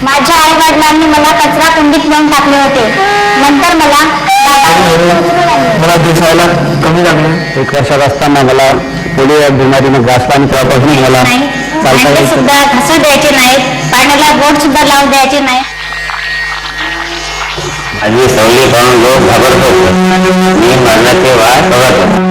माझ्या आई वडिलांनी मला कचरा कुंडीत नेऊन टाकले होते. नंतर मला दिसायला कमी लागले. 1 वर्षात असताना मला पोलिओ या बिमारीने ग्रासला आणि त्यापासून मला भांडे सुद्धा घासू द्यायचे नाहीत, पाण्याला बोट सुद्धा लावून द्यायचे नाही. माझी सवली पाहून लोक घाबरत होते. मी मरणाचे वाट बघत होतो.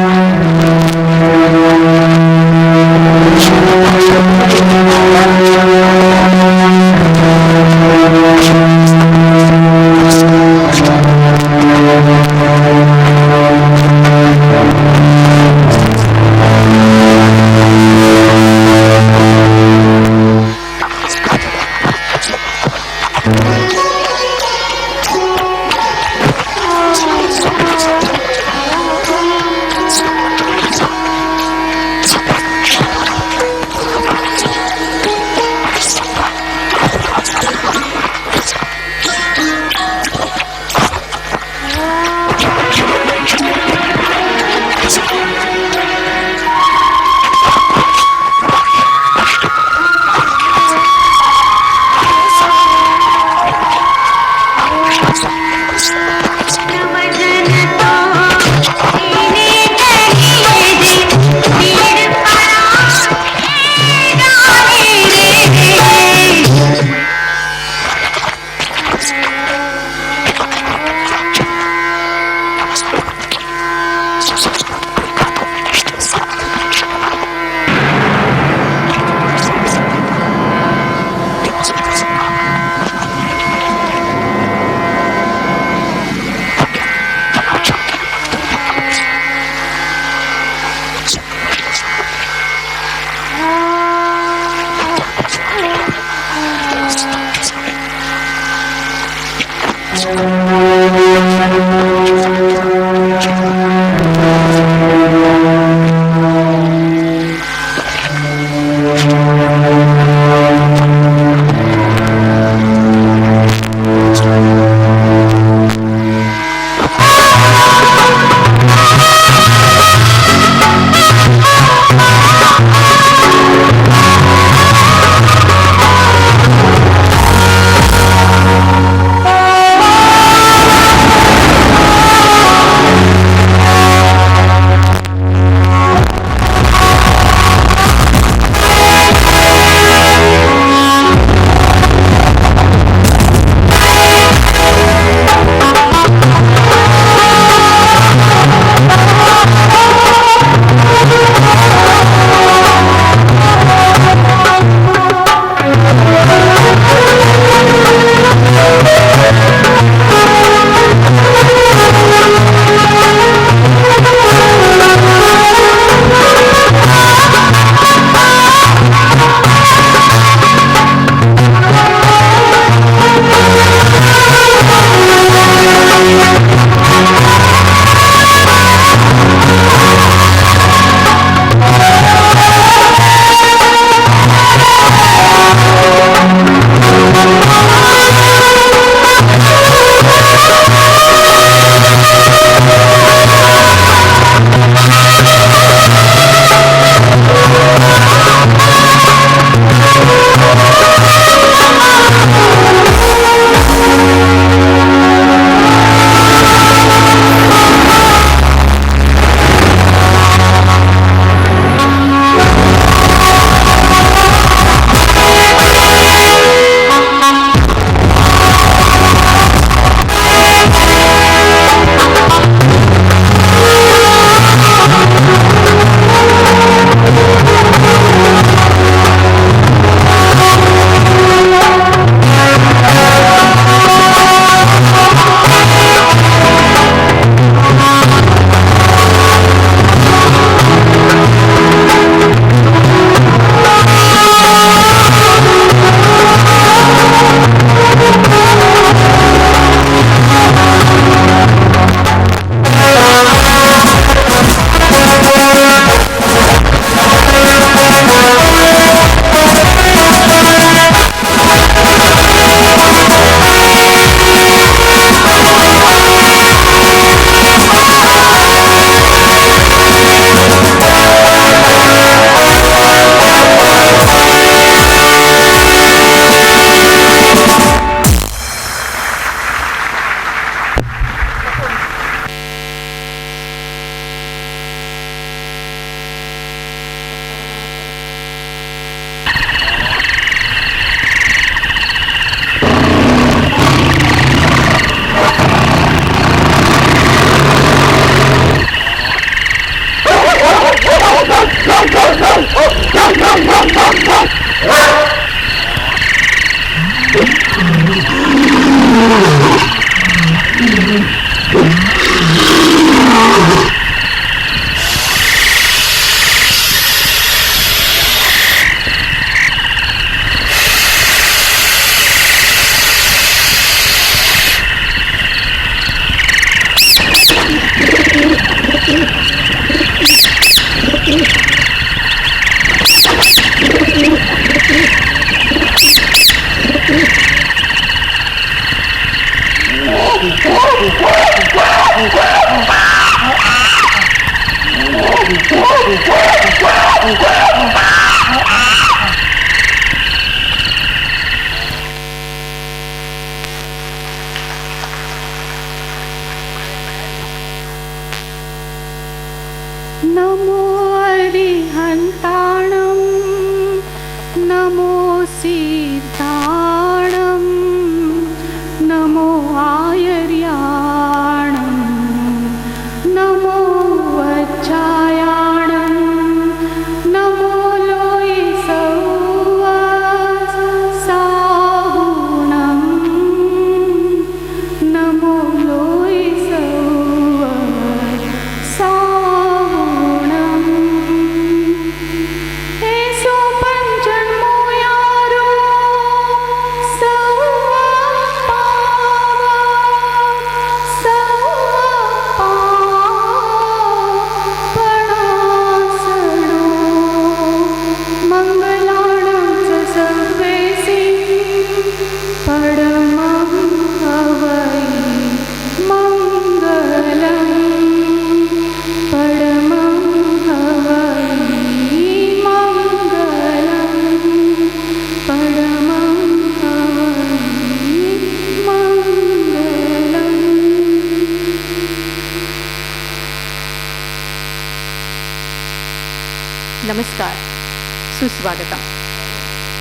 सुस्वागतम.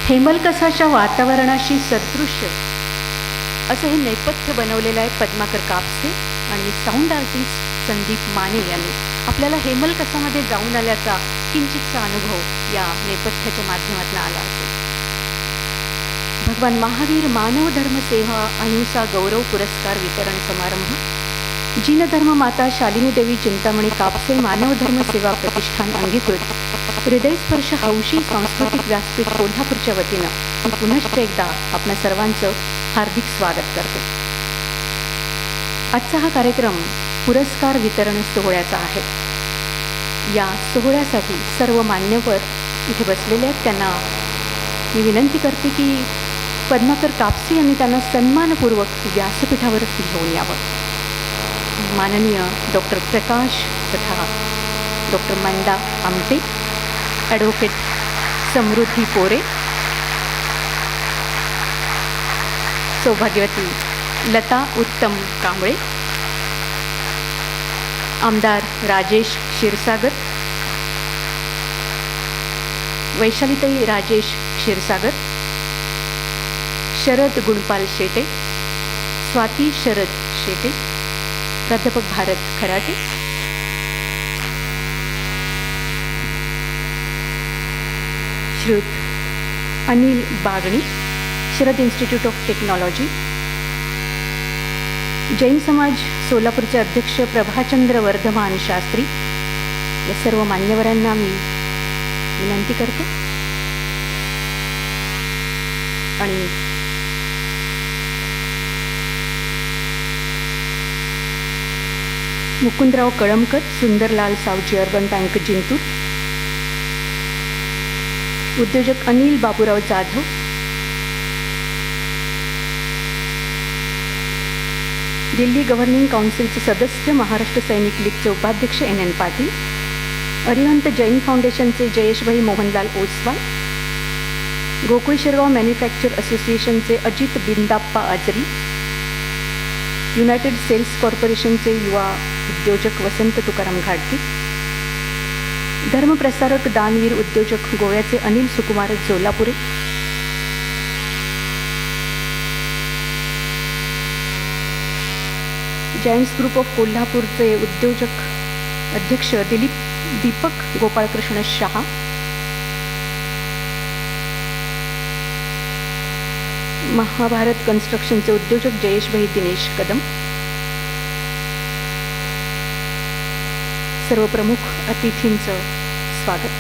हेमलकसाच्या वातावरणाशी सदृश्य असं हे नेपथ्य बनवलेलं आहे पद्माकर कापसे आणि साऊंड आर्टिस्ट संदीप माने यांनी. आपल्याला हेमलकसामध्ये जाऊन आल्याचा किंचितचा अनुभव या नेपथ्याच्या माध्यमातून आला असेल. भगवान महावीर मानव धर्म सेवा अहिंसा गौरव पुरस्कार वितरण समारंभ. जिनधर्म माता शालिनी देवी चिंतामणी कापसे मानव धर्म सेवा प्रतिष्ठान अंगीकृत हृदयस्पर्श हौशी सांस्कृतिक व्यासपीठ कोल्हापूरच्या वतीनं मी पुनश्च एकदा आपल्या सर्वांचं हार्दिक स्वागत करते. आजचा हा कार्यक्रम पुरस्कार वितरण सोहळ्याचा आहे. या सोहळ्यासाठी सर्व मान्यवर इथे बसलेले आहेत. त्यांना मी विनंती करते की पद्माकर कापसे यांनी त्यांना सन्मानपूर्वक व्यासपीठावर घेऊन यावं. माननीय डॉक्टर प्रकाश तथा डॉक्टर मंदा आमटे, ॲडव्होकेट समृद्धी पोरे, सौभाग्यवती लता उत्तम कांबळे, आमदार राजेश क्षीरसागर, वैशालीताई राजेश क्षीरसागर, शरद गुणपाल शेटे, स्वाती शरद शेटे, प्राध्यापक भारत खराटे, श्रीयुत Anil Bagani, Sharad Institute of Technology, Jain समाज सोलापूरचे अध्यक्ष प्रभाचंद्र वर्धमान शास्त्री, या सर्व मान्यवरांना मी विनंती करते. आणि मुकुंदराव कळमकर, सुंदरलाल सावजी, अर्बन बँक जिंतूर, उद्योजक अनिल बाबूराव जाधव, दिल्ली गव्हर्निंग काउन्सिलचे सदस्य, महाराष्ट्र सैनिक लीगचे उपाध्यक्ष NN पाटील, अरिहंत जैन फाउंडेशनचे जयेशभाई मोहनलाल ओसवाल, गोकुळ शिरगाव मॅन्युफॅक्चर असोसिएशनचे अजित बिंदाप्पा आजरी, युनायटेड सेल्स कॉर्पोरेशनचे युवा उद्योजक वसंत तुकाराम घाटगे, धर्मप्रसारक दानवीर उद्योजक गोव्याचे अनिल सुकुमार जोलापुरे, जायंट्स ग्रुप ऑफ कोल्हापूरचे उद्योजक अध्यक्ष दीपक गोपाळकृष्ण शहा, महाभारत कन्स्ट्रक्शनचे उद्योजक जयेशभाई दिनेश कदम, सर्व प्रमुख अतिथींचं स्वागत.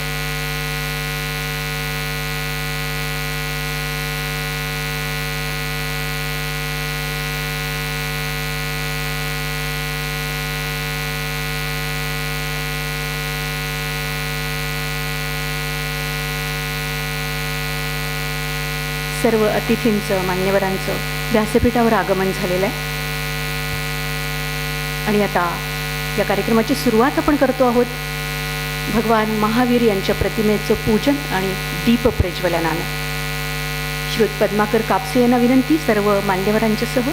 सर्व अतिथींचं मान्यवरांचं व्यासपीठावर आगमन झालेलं आहे. आणि आता या कार्यक्रमाची सुरुवात आपण करतो आहोत भगवान महावीर यांच्या प्रतिमेचं पूजन आणि दीप प्रज्वलनानं. श्रीयुत पद्माकर कापसे यांना विनंती, सर्व मान्यवरांच्यासह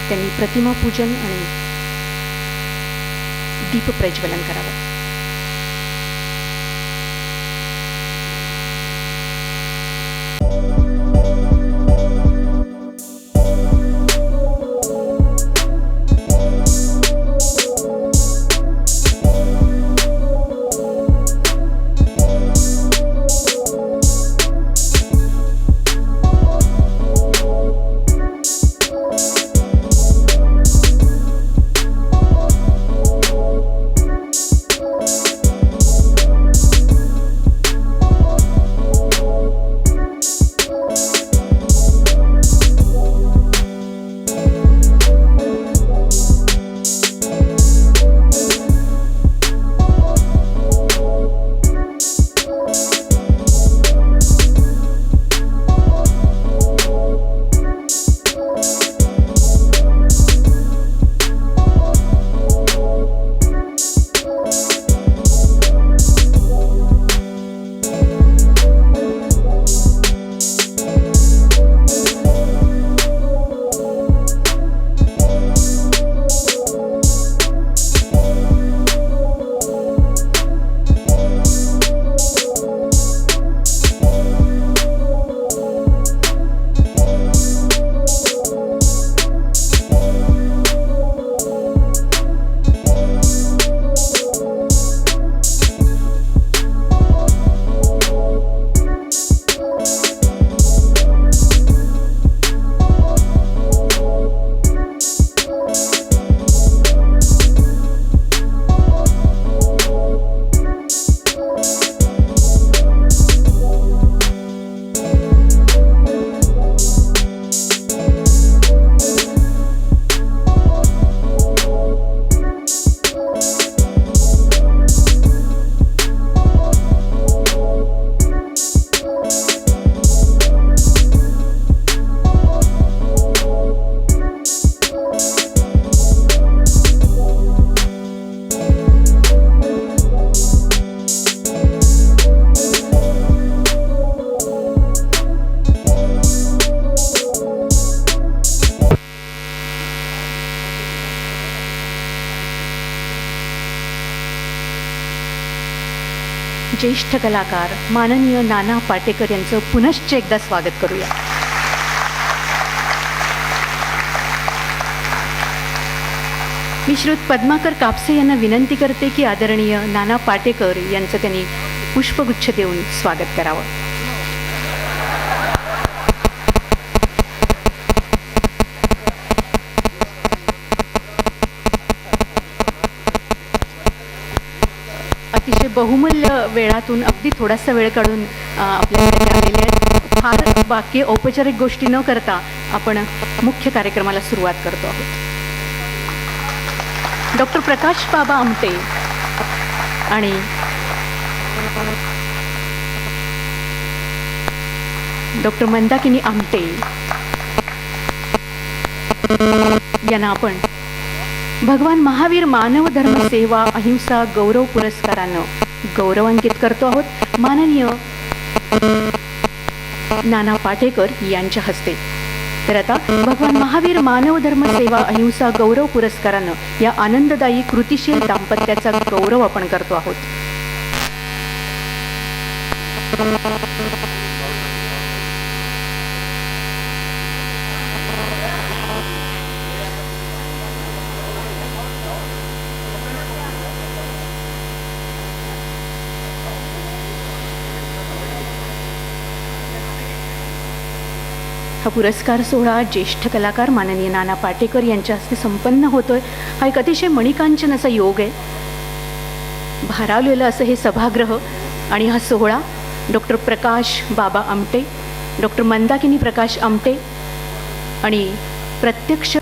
त्यांनी प्रतिमा पूजन आणि दीप प्रज्वलन करावं. ज्येष्ठ कलाकार माननीय नाना पाटेकर यांचं पुनश्च एकदा स्वागत करूया. मी श्रुत पद्माकर कापसे यांना विनंती करते की आदरणीय नाना पाटेकर यांचं त्यांनी पुष्पगुच्छ देऊन स्वागत करावं. अतिशय बहुमूल्य वेळातून अगदी थोडासा वेळ काढून आपल्याकडे आलेले आहेत. फार बाकी औपचारिक गोष्टी न करता आपण मुख्य कार्यक्रमाला सुरुवात करतो आहोत. डॉक्टर प्रकाश बाबा आमटे आणि डॉक्टर मंदाकिनी आमटे यांना आपण भगवान महावीर मानव धर्म सेवा अहिंसा गौरव पुरस्कारानं गौरवान्वित करतो आहोत. माननीय नाना पाटेकर यांच्या हस्ते. तर आता भगवान महावीर मानव धर्म सेवा अहिंसा गौरव पुरस्कारानं या आनंददायी कृतिशील दाम्पत्याचा गौरव आपण करतो आहोत. हा पुरस्कार सोहळा ज्येष्ठ कलाकार माननीय नाना पाटेकर यांच्या हस्ते संपन्न होतोय. हा एक अतिशय मणिकांचन असा योग आहे. भारावलेलं असं हे सभागृह आणि हा सोहळा डॉक्टर प्रकाश बाबा आमटे, डॉक्टर मंदाकिनी प्रकाश आमटे आणि प्रत्यक्ष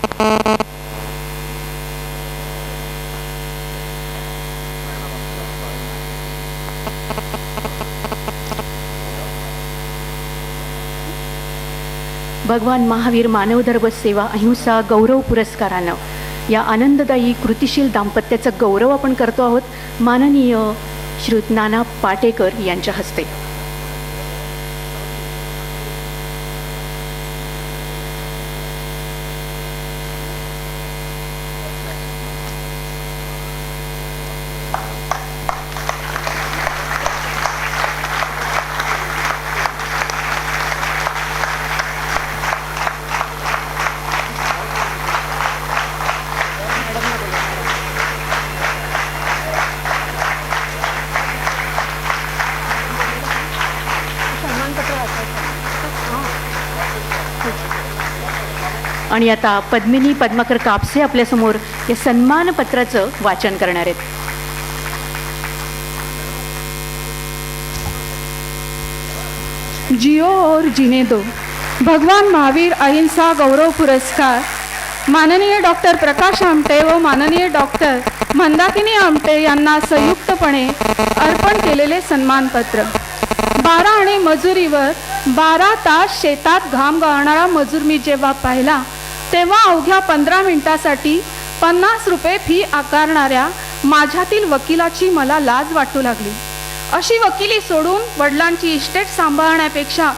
भगवान महावीर मानव धर्म सेवा अहिंसा गौरव पुरस्कारानं या आनंददायी कृतिशील दाम्पत्याचा गौरव आपण करतो आहोत. माननीय श्रीयुत नाना पाटेकर यांच्या हस्ते. आणि आता पद्मिनी पद्माकर कापसे आपल्यासमोर या सन्मानपत्राचं वाचन करणार आहेत. जियो और जीने दो भगवान महावीर अहिंसा गौरव पुरस्कार माननीय डॉक्टर प्रकाश आमटे व माननीय डॉक्टर मंदाकिनी आमटे यांना संयुक्तपणे अर्पण केलेले सन्मानपत्र. 12 आणे मजुरीवर 12 तास शेतात घाम गाळणारा मजूर मी जेव्हा पाहिला तेव्हा अवघ्या 15 मिनिटासाठी 50 रुपये फी आकारणाऱ्या माझ्यातील वकिलाची मला लाज वाटू लागली. अशी वकिली सोडून वडिलांची इस्टेट सांभाळण्यापेक्षा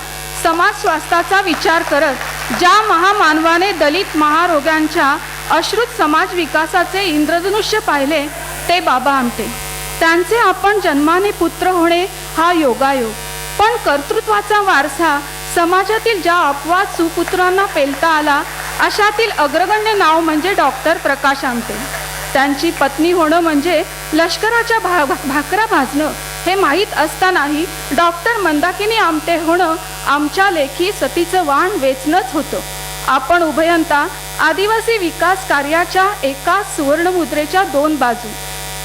समाज स्वास्थ्याचा विचार करत ज्या महामानवाने दलित महारोग्यांच्या अश्रुत समाज विकासाचे इंद्रधनुष्य पाहिले ते बाबा आमटे. त्यांचे आपण जन्माने पुत्र होणे हा योगायोग, पण कर्तृत्वाचा वारसा समाजातील ज्या अपवाद सुपुत्रांना पेलता आला अशातील अग्रगण्य नाव म्हणजे डॉक्टर प्रकाश आमटे. त्यांची पत्नी होणं म्हणजे लष्कराच्या भाकरा भाजणं हे माहीत असतानाही डॉक्टर मंदाकिनी आमटे होणं आमच्या लेखी सतीचं वाण वेचणंच होतं. आपण उभयंता आदिवासी विकास कार्याच्या एका सुवर्णमुद्रेच्या 2 बाजू.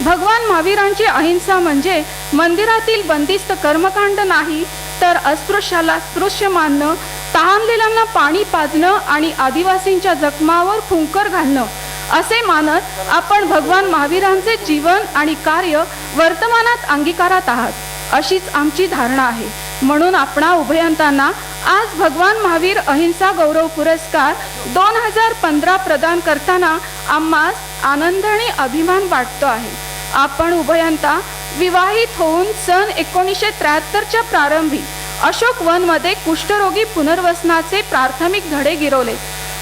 भगवान महावीरांची अहिंसा म्हणजे मंदिरातील बंदिस्त कर्मकांड नाही, तर अस्पृश्याला स्पृश्य मानणं, तहानलेल्यांना पाणी पाजणं आणि आदिवासींच्या जखमावर फुंकर घालणं असे मानत आपण भगवान महावीरांचे जीवन आणि कार्य वर्तमानात अंगीकारत आहात अशीच आमची धारणा आहे. म्हणून आपणा उभयंतांना आज भगवान महावीर अहिंसा गौरव पुरस्कार 2015 प्रदान करताना आम्हास आनंद आणि अभिमान वाटतो आहे. आपण उभयंता विवाहित होऊन सन 1973च्या प्रारंभी अशोक वनमध्ये कुष्ठरोगी पुनर्वसनाचे प्राथमिक धडे गिरवले.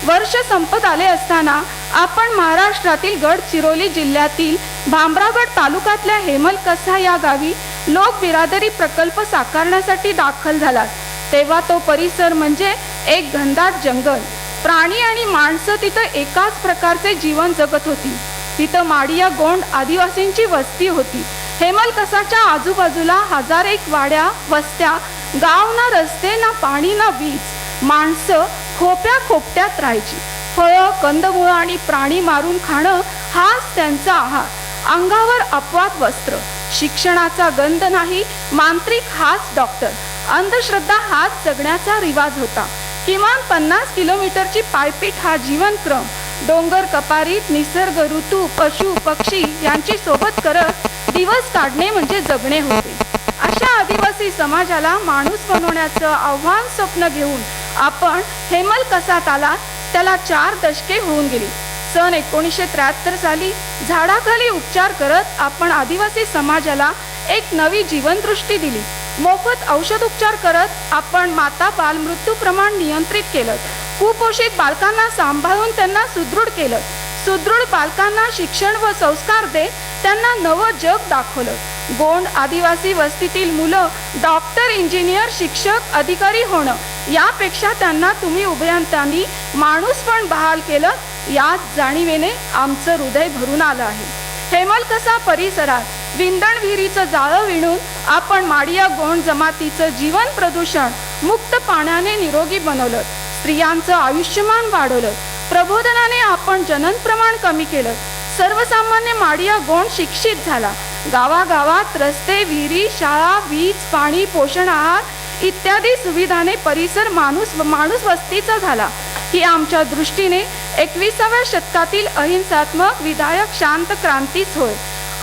वर्ष संपत आले असताना आपण महाराष्ट्रातील गडचिरोली जिल्ह्यातील भामरागड तालुक्यातल्या हेमलकसा या गावी लोक बिरादरी प्रकल्प साकारण्यासाठी दाखल झाला. तेव्हा तो परिसर म्हणजे एक घनदाट जंगल. प्राणी आणि माणसं तिथं एकाच प्रकारचे जीवन जगत होती. तिथं माडिया गोंड आदिवासींची वस्ती होती. हेमलकसाच्या आजूबाजूला हजारेक वाड्या वस्त्या, गाव ना रस्ते ना पाणी ना वीज. माणसं खोप्या खोपट्यात राहायची. फळं कंदमुळं आणि प्राणी मारून खाणं हाच त्यांचा आहार. अंगावर अपवाद वस्त्र, शिक्षणाचा गंध नाही, मांत्रिक हाच डॉक्टर, अंधश्रद्धा हाच जगण्याचा रिवाज होता. किमान 50 किलोमीटरची पायपीट हा जीवनक्रम. डोंगर कपारीत निसर्ग, ऋतू, पशु पक्षी यांची सोबत करत दिवस काढणे म्हणजे जगणे होते. अशा आदिवासी समाजाला माणूस बनवण्याचं आव्हान स्वप्न घेऊन आपण हेमलकसात आलात. त्याला 4 दशके होऊन गेली. सन 1973 साली झाडाखाली उपचार करत आपण आदिवासी समाजाला एक नवी जीवनदृष्टी दिली. मोफत औषध उपचार करत आपण माता बालमृत्यू प्रमाण नियंत्रित केलं. कुपोषित बालकांना सांभाळून त्यांना सुदृढ केलं. सुदृढ बालकांना शिक्षण व संस्कार देत त्यांना नवं जग दाखवलं. गोंड आदिवासी वस्तीतील मुलं डॉक्टर, इंजिनियर, शिक्षक, अधिकारी होणं यापेक्षा त्यांना तुम्ही उभयंतांनी माणूस पण बहाल केलं. याच जाणीवेने आमचं हृदय भरून आलं आहे. हेमलकसा परिसरात विंधण विहिरीचं जाळं विणून आपण माडिया गोंड जमातीचं जीवन प्रदूषण मुक्त पाण्याने निरोगी बनवलं. स्त्रियांचं आयुष्यमान वाढवलं. प्रबोधनाने आपण जनन प्रमाण कमी केलं. सर्वसामान्य माडिया गोंड शिक्षित झाला. गावागावात रस्ते, विहिरी, शाळा, वीज, पाणी, पोषण आहार इत्यादी सुविधाने परिसर माणूस वस्तीचा झाला. ही आमच्या दृष्टीने 21व्या शतकातील अहिंसात्मक विधायक शांत क्रांतीच होय.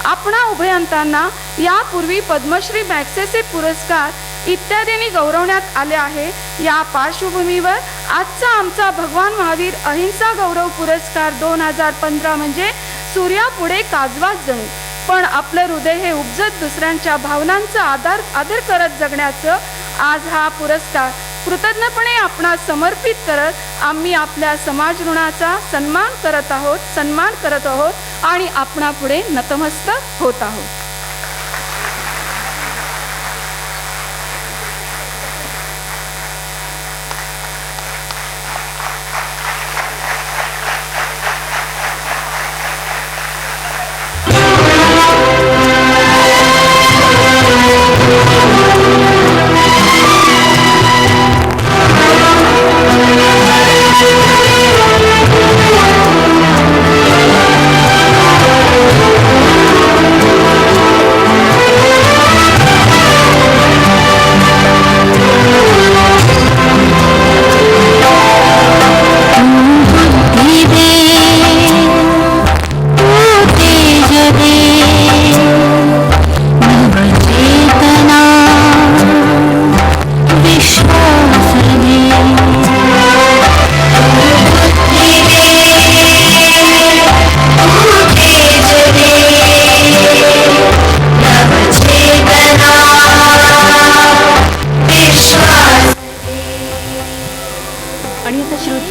आपणा उभयंतांना यापूर्वी पद्मश्री, मॅग्सेसे पुरस्कार इत्यादींनी गौरवण्यात आले आहे. या पार्श्वभूमीवर आजचा आमचा भगवान महावीर अहिंसा गौरव पुरस्कार 2015 म्हणजे सूर्यापुढे काजवाच जणू. पण आपलं हृदय हे उपजत दुसऱ्यांच्या भावनांचा आदर करत जगण्याचं आज हा पुरस्कार कृतज्ञपणे आपणास समर्पित करत आम्ही आपल्या समाज ऋणाचा सन्मान करत आहोत आणि आपणापुढे नतमस्तक होत आहोत.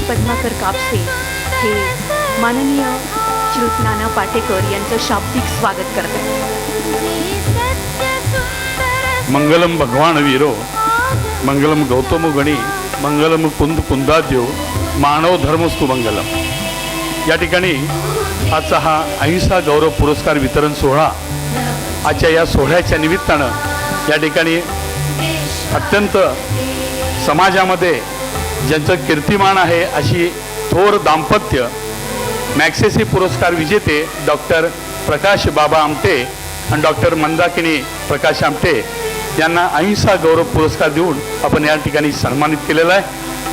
पद्माकर कापसे हे माननीय श्रुत नाना पाटेकर यांचं शाब्दिक स्वागत करतात. मंगलम भगवान वीरो, मंगलम गौतम गणी, मंगलम कुंद कुंदाद्यो, मानव धर्मस्तु मंगलम. या ठिकाणी आजचा हा अहिंसा गौरव पुरस्कार वितरण सोहळा, आजच्या या सोहळ्याच्या निमित्तानं या ठिकाणी अत्यंत समाजामध्ये ज्यांचं कीर्तिमान आहे अशी थोर दाम्पत्य, मॅग्सेसे पुरस्कार विजेते डॉक्टर प्रकाश बाबा आमटे आणि डॉक्टर मंदाकिनी प्रकाश आमटे यांना अहिंसा गौरव पुरस्कार देऊन आपण या ठिकाणी सन्मानित केलेला आहे.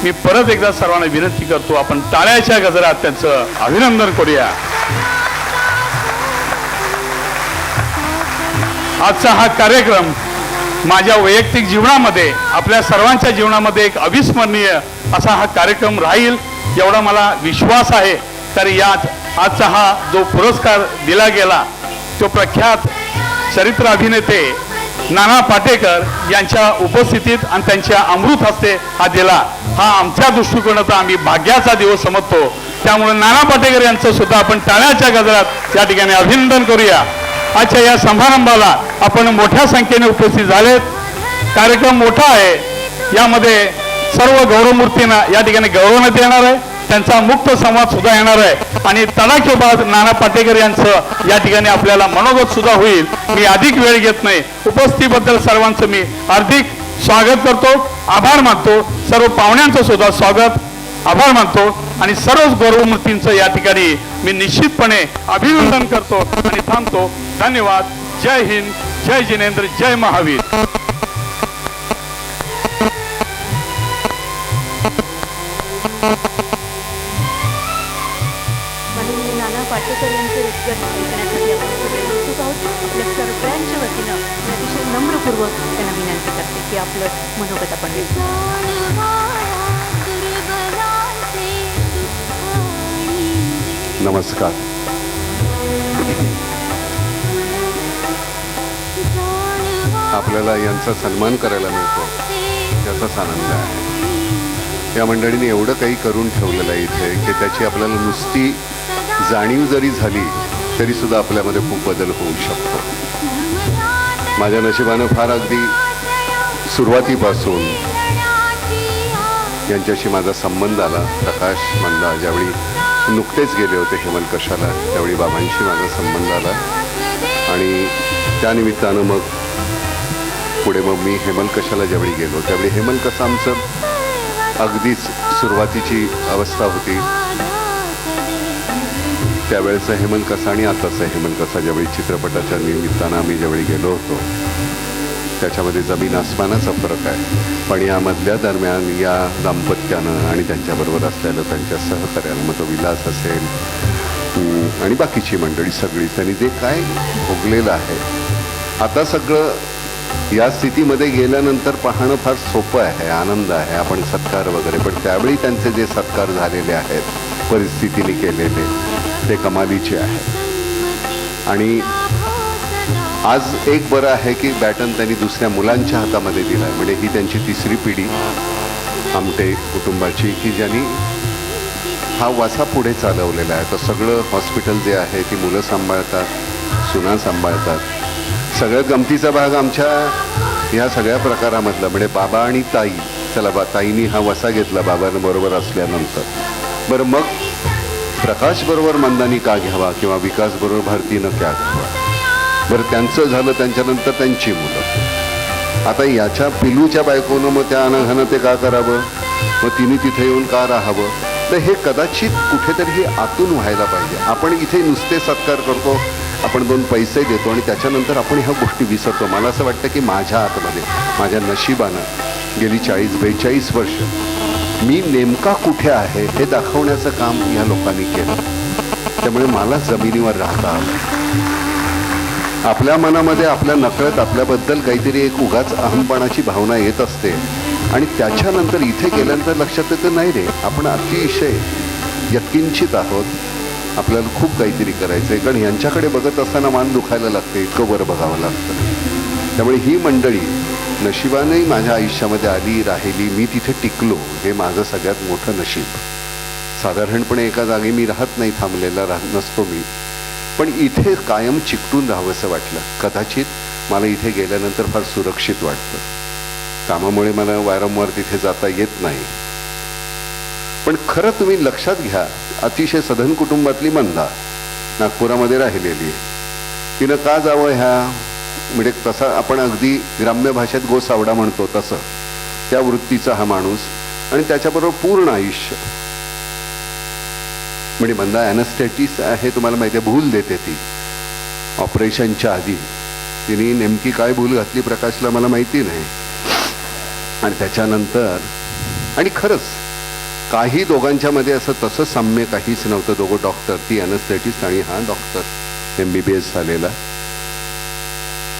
मी परत एकदा सर्वांना विनंती करतो, आपण टाळ्याच्या गजरात त्यांचं अभिनंदन करूया. आजचा हा कार्यक्रम माझ्या वैयक्तिक जीवनामध्ये, आपल्या सर्वांच्या जीवनामध्ये एक अविस्मरणीय असा हा कार्यक्रम राहील एवढा मला विश्वास आहे. तर यात आजचा हा जो पुरस्कार दिला गेला तो प्रख्यात चरित्र अभिनेते नाना पाटेकर यांच्या उपस्थितीत आणि त्यांच्या अमृत हस्ते हा दिला. हा आमच्या दृष्टिकोनाचा आम्ही भाग्याचा दिवस समजतो. त्यामुळे नाना पाटेकर यांचं सुद्धा आपण टाळ्याच्या गजरात या ठिकाणी अभिनंदन करूया. आजच्या या समारंभाला आपण मोठ्या संख्येने उपस्थित झालेत. कार्यक्रम मोठा आहे. यामध्ये सर्व गौरवमूर्तींना या ठिकाणी गौरवण्यात येणार आहे. त्यांचा मुक्त संवाद सुद्धा येणार आहे आणि तडाखेबाज नाना पाटेकर यांचं या ठिकाणी आपल्याला मनोगत सुद्धा होईल. मी अधिक वेळ घेत नाही. उपस्थितीबद्दल सर्वांचं मी हार्दिक स्वागत करतो, आभार मानतो. सर्व पाहुण्यांचं सुद्धा स्वागत, आभार मानतो आणि सर्व गौरवमूर्तींचं या ठिकाणी मी निश्चितपणे अभिनंदन करतो आणि थांबतो. धन्यवाद. जय हिंद, जय जिनेंद्र, जय महावीर. माननीय नाना पाटेकर यांचे उद्गार ऐकण्यासाठी आपण सगळे उत्सुक आहोत. आपल्या सगळ्यांच्या वतीनं मी अतिशय नम्रपूर्वक त्यांना विनंती करते की आपलं मनोगत आपण व्यक्त करू. नमस्कार. आपल्याला यांचा सन्मान करायला मिळतो त्याचाच आनंद आहे. या मंडळीने एवढं काही करून ठेवलेलं आहे इथे की त्याची आपल्याला नुसती जाणीव जरी झाली तरी सुद्धा आपल्यामध्ये खूप बदल होऊ शकतो. माझ्या नशिबानं फार अगदी सुरुवातीपासून यांच्याशी माझा संबंध आला. प्रकाश मंदा ज्यावेळी नुकतेच गेले होते हेमलकशाला त्यावेळी बाबांशी माझा संबंध आला आणि त्यानिमित्तानं मग पुढे मग मी हेमलकशाला ज्यावेळी गेलो त्यावेळी हेमलकसा आमचं अगदीच सुरुवातीची अवस्था होती. त्यावेळेचं हेमलकसा आणि आताचं हेमलकसा ज्यावेळी चित्रपटाच्या निमित्तानं आम्ही ज्यावेळी गेलो होतो त्याच्यामध्ये जमीन आसमानाचा फरक आहे. पण यामधल्या दरम्यान या दाम्पत्यानं आणि त्यांच्याबरोबर असलेलं त्यांच्या सहकार्यानं मग तो विलास असेल आणि बाकीची मंडळी सगळी त्यांनी जे काय भोगलेलं आहे आता सगळं या स्थितीमध्ये गेल्यानंतर पाहणं फार सोपं आहे, आनंद आहे. आपण सत्कार वगैरे पण त्यावेळी त्यांचे जे सत्कार झालेले आहेत परिस्थितीने केलेले ते कमालीचे आहेत. आणि आज एक बरं आहे की बॅटन त्यांनी दुसऱ्या मुलांच्या हातामध्ये दिला आहे. म्हणजे ही त्यांची तिसरी पिढी आमटे कुटुंबाची की ज्यांनी हा वासा पुढे चालवलेला आहे. तर सगळं हॉस्पिटल जे आहे ती मुलं सांभाळतात, सुना सांभाळतात. सगळ्यात गमतीचा भाग आमच्या ह्या सगळ्या प्रकारामधला म्हणजे बाबा आणि ताई. चला ताईनी हा वसा घेतला बाबांबरोबर असल्यानंतर. बरं मग प्रकाश बरोबर मंदानी का घ्यावा किंवा विकास बरोबर भारतीनं क्या घ्यावा. बरं त्यांचं झालं, त्यांच्यानंतर त्यांची मुलं. आता याच्या पिलूच्या बायकोनं मग त्या अनघानं ते का करावं, मग तिने तिथे येऊन का राहावं. तर हे कदाचित कुठेतरी हे आतून व्हायला पाहिजे. आपण इथे नुसते सत्कार करतो, आपण 2 पैसे देतो आणि त्याच्यानंतर आपण ह्या गोष्टी विसरतो. मला असं वाटतं की माझ्या आतमध्ये माझ्या नशिबानं गेली 40-42 वर्ष मी नेमका कुठे आहे हे दाखवण्याचं काम ह्या लोकांनी केलं. त्यामुळे मला जमिनीवर राहता आलं. आपल्या मनामध्ये आपल्या नकळत आपल्याबद्दल काहीतरी एक उगाच अहमपणाची भावना येत असते आणि त्याच्यानंतर इथे गेल्यानंतर लक्षात येतं नाही रे आपण अतिशय यत्किंचित आहोत, आपल्याला खूप काहीतरी करायचं आहे. कारण यांच्याकडे बघत असताना मान दुखायला लागते, इतकं बरं बघावं लागतं. त्यामुळे ही मंडळी नशिबानेही माझ्या आयुष्यामध्ये आली, राहिली, मी तिथे टिकलो, हे माझं सगळ्यात मोठं नशीब. साधारणपणे एका जागी मी राहत नाही, थांबलेला नसतो मी, पण इथे कायम चिकटून राहावंसं वाटलं. कदाचित मला इथे गेल्यानंतर फार सुरक्षित वाटतं. कामामुळे मला वारंवार तिथे जाता येत नाही. पण खरं तुम्ही लक्षात घ्या, अतिशय सधन कुटुंबातली मंदा नागपुरामध्ये राहिलेली. तिनं का जावं ह्या म्हणजे तसा आपण अगदी ग्राम्य भाषेत गोसावडा म्हणतो तसं त्या वृत्तीचा हा माणूस आणि त्याच्याबरोबर पूर्ण आयुष्य. म्हणजे मंदा ॲनेस्थेटिस्ट आहे, तुम्हाला माहिती आहे, भूल देते ती ऑपरेशनच्या आधी. तिने नेमकी काय भूल घातली प्रकाशला मला माहिती नाही. आणि त्याच्यानंतर आणि खरंच काही दोघांच्या मध्ये असं तसं साम्य काहीच नव्हतं. दोघं डॉक्टर, ती ॲनेस्थेटिस्ट आणि हा डॉक्टर MBBS झालेला.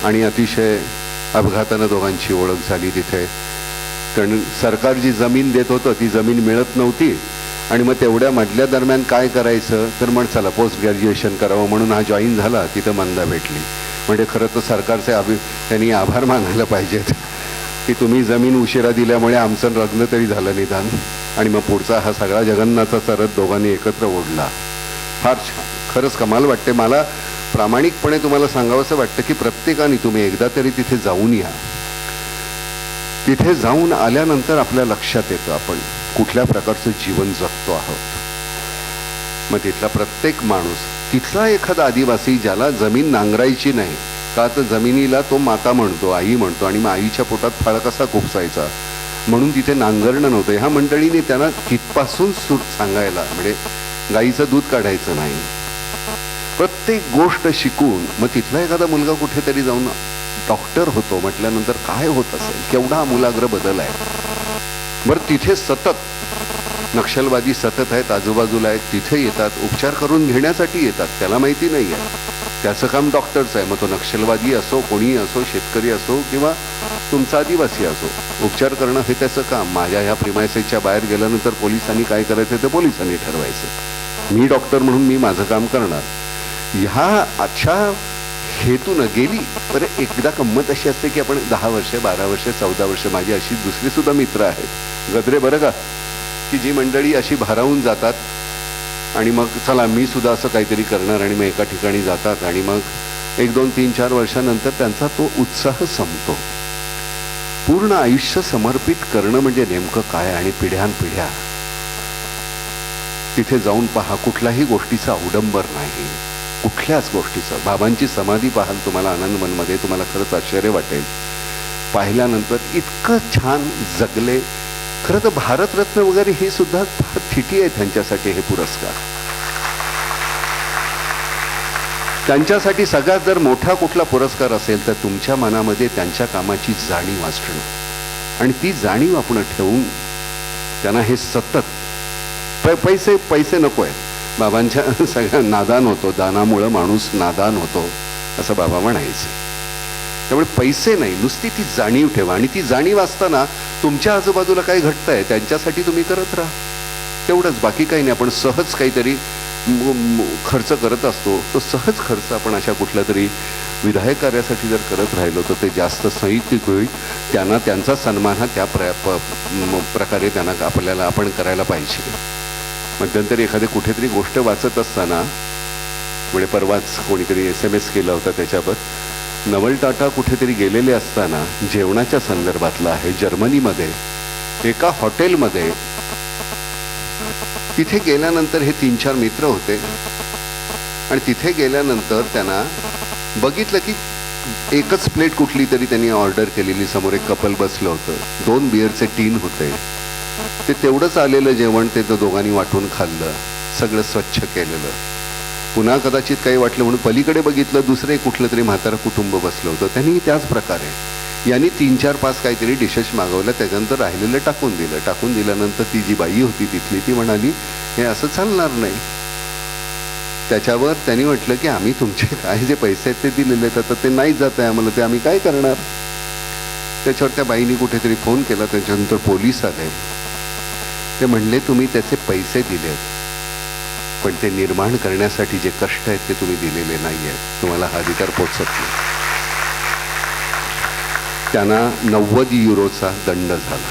आणि अतिशय अपघातानं दोघांची ओळख झाली तिथे. कारण सरकार जी जमीन देत होतं ती जमीन मिळत नव्हती आणि मग तेवढ्या मधल्या दरम्यान काय करायचं तर म्हण चला पोस्ट ग्रॅज्युएशन करावं म्हणून हा जॉईन झाला. तिथं मंदा भेटली. म्हणजे खरं तर सरकारचे त्यांनी आभार मानायला पाहिजेत की तुम्ही जमीन उशिरा दिल्यामुळे आमचं लग्न तरी झालं निदान. आणि मग पुढचा हा सगळा जगन्नाथाचा रथ दोघांनी एकत्र ओढला. फार छान, खरंच कमाल वाटते मला. प्रामाणिकपणे तुम्हाला सांगावंसं वाटतं की प्रत्येकाने तुम्ही एकदा तरी तिथे जाऊन या. तिथे जाऊन आल्यानंतर आपल्या लक्षात येतं आपण कुठल्या प्रकारचं जीवन जगतो आहोत. मग तिथला प्रत्येक माणूस, तिथला एखादा आदिवासी ज्याला जमीन नांगरायची नाही का, तर जमिनीला तो माता म्हणतो, आई म्हणतो, आणि मग आईच्या पोटात फाळ कसा खुपसायचा म्हणून तिथे नांगरणं नव्हतं. ह्या मंडळीने त्यांना तिथपासून सांगायला, म्हणजे गाईचं दूध काढायचं नाही, प्रत्येक गोष्ट शिकून मग तिथला एखादा मुलगा कुठेतरी जाऊन डॉक्टर होतो म्हटल्यानंतर काय होत असेल, केवढा आमूलाग्र बदल आहे. बरं तिथे सतत नक्षलवादी सतत आहेत, आजूबाजूला आहेत, तिथे येतात, उपचार करून घेण्यासाठी येतात. त्याला माहिती नाही आहे, त्याचं काम डॉक्टरचं आहे. मग तो नक्षलवादी असो, कोणी असो, शेतकरी असो किंवा तुमचा आदिवासी असो, उपचार करणं हे त्याचं काम. माझ्या ह्या प्रिमायसेसच्या बाहेर गेल्यानंतर पोलिसांनी काय करायचं ते पोलिसांनी ठरवायचं. मी डॉक्टर म्हणून मी माझं काम करणार. ह्या अच्छा हेतून गेली. बरं एकदा गंमत अशी असते की आपण 10 वर्ष 12 वर्ष 14 वर्ष, माझी अशी दुसरी सुद्धा मित्र आहेत गद्रे बरं का, की जी मंडळी अशी भारावून जातात आणि मग चला मी सुद्धा असं काहीतरी करणार, आणि मग एका ठिकाणी जातात आणि मग 1 2 3 4 वर्षानंतर त्यांचा तो उत्साह संपतो. पूर्ण आयुष्य समर्पित करणं म्हणजे नेमकं काय, आणि पिढ्यानपिढ्या तिथे जाऊन पहा, कुठल्याही गोष्टीचा अवडंबर नाही, कुठल्याच गोष्टीचं. बाबांची समाधी पाहाल तुम्हाला आनंदवनमध्ये, तुम्हाला खरंच आश्चर्य वाटेल. पाहिल्यानंतर इतकं छान जगले. खरं तर भारतरत्न वगैरे हे सुद्धा फार थिटी आहे त्यांच्यासाठी हे पुरस्कार. त्यांच्यासाठी सगळ्यात जर मोठा कुठला पुरस्कार असेल तर तुमच्या मनामध्ये त्यांच्या कामाची जाणीव असणं, आणि ती जाणीव आपण ठेवून त्यांना हे सतत पैसे पैसे नको आहे. बाबांच्या सगळ्या नादान होतो, दानामुळं माणूस नादान होतो असं बाबा म्हणायचे. त्यामुळे पैसे नाही, नुसती ती जाणीव ठेवा, आणि ती जाणीव असताना तुमच्या आजूबाजूला काय घडतंय त्यांच्यासाठी तुम्ही करत राहा, तेवढंच. बाकी काही नाही. आपण सहज काहीतरी खर्च करत असतो, तो सहज खर्च आपण अशा कुठल्या तरी विधायक कार्यासाठी जर करत राहिलो तर ते जास्त साहित्यिक होईल. त्यांना त्यांचा सन्मान हा त्या प्रकारे त्यांना आपल्याला आपण करायला पाहिजे. मध्यंतरी एखादी कुठेतरी गोष्ट वाचत असताना, म्हणजे परवाच कोणीतरी SMS केला होता त्याच्यावर, नवल टाटा कुठेतरी गेलेले असताना जेवणाच्या संदर्भातलं आहे, जर्मनीमध्ये एका हॉटेलमध्ये. तिथे गेल्यानंतर हे 3-4 मित्र होते, आणि तिथे गेल्यानंतर त्यांना बघितलं की एकच प्लेट कुठली तरी त्यांनी ऑर्डर केलेली, समोर एक कपल बसलं होतं, 2 बिअरचे टीन होते, ते तेवढंच आलेलं जेवण ते दोघांनी वाटून खाल्लं, सगळं स्वच्छ केलेलं. पुन्हा कदाचित काही वाटलं म्हणून पलीकडे बघितलं, दुसरे कुठलं तरी म्हातारं कुटुंब बसलं होतं, त्यांनी त्याच प्रकारे यांनी 3-4-5 काहीतरी डिशेस मागवल्या, त्याच्यानंतर राहिलेलं टाकून दिलं. टाकून दिल्यानंतर ती जी बाई होती तिथली, ती म्हणाली हे असं चालणार नाही. त्याच्यावर त्यांनी म्हटलं की आम्ही तुमचे काय जे पैसे आहेत ते दिलेले आहेत, आता ते नाही जात आहे आम्हाला, ते आम्ही काय करणार. त्याच्यावर त्या बाईनी कुठेतरी फोन केला, त्याच्यानंतर पोलीस आले. ते म्हणले तुम्ही त्याचे पैसे दिलेत, पण ते निर्माण करण्यासाठी जे कष्ट आहेत ते तुम्ही दिलेले नाही आहेत, तुम्हाला हा अधिकार पोचत नाही. त्यांना 90 युरोचा दंड झाला.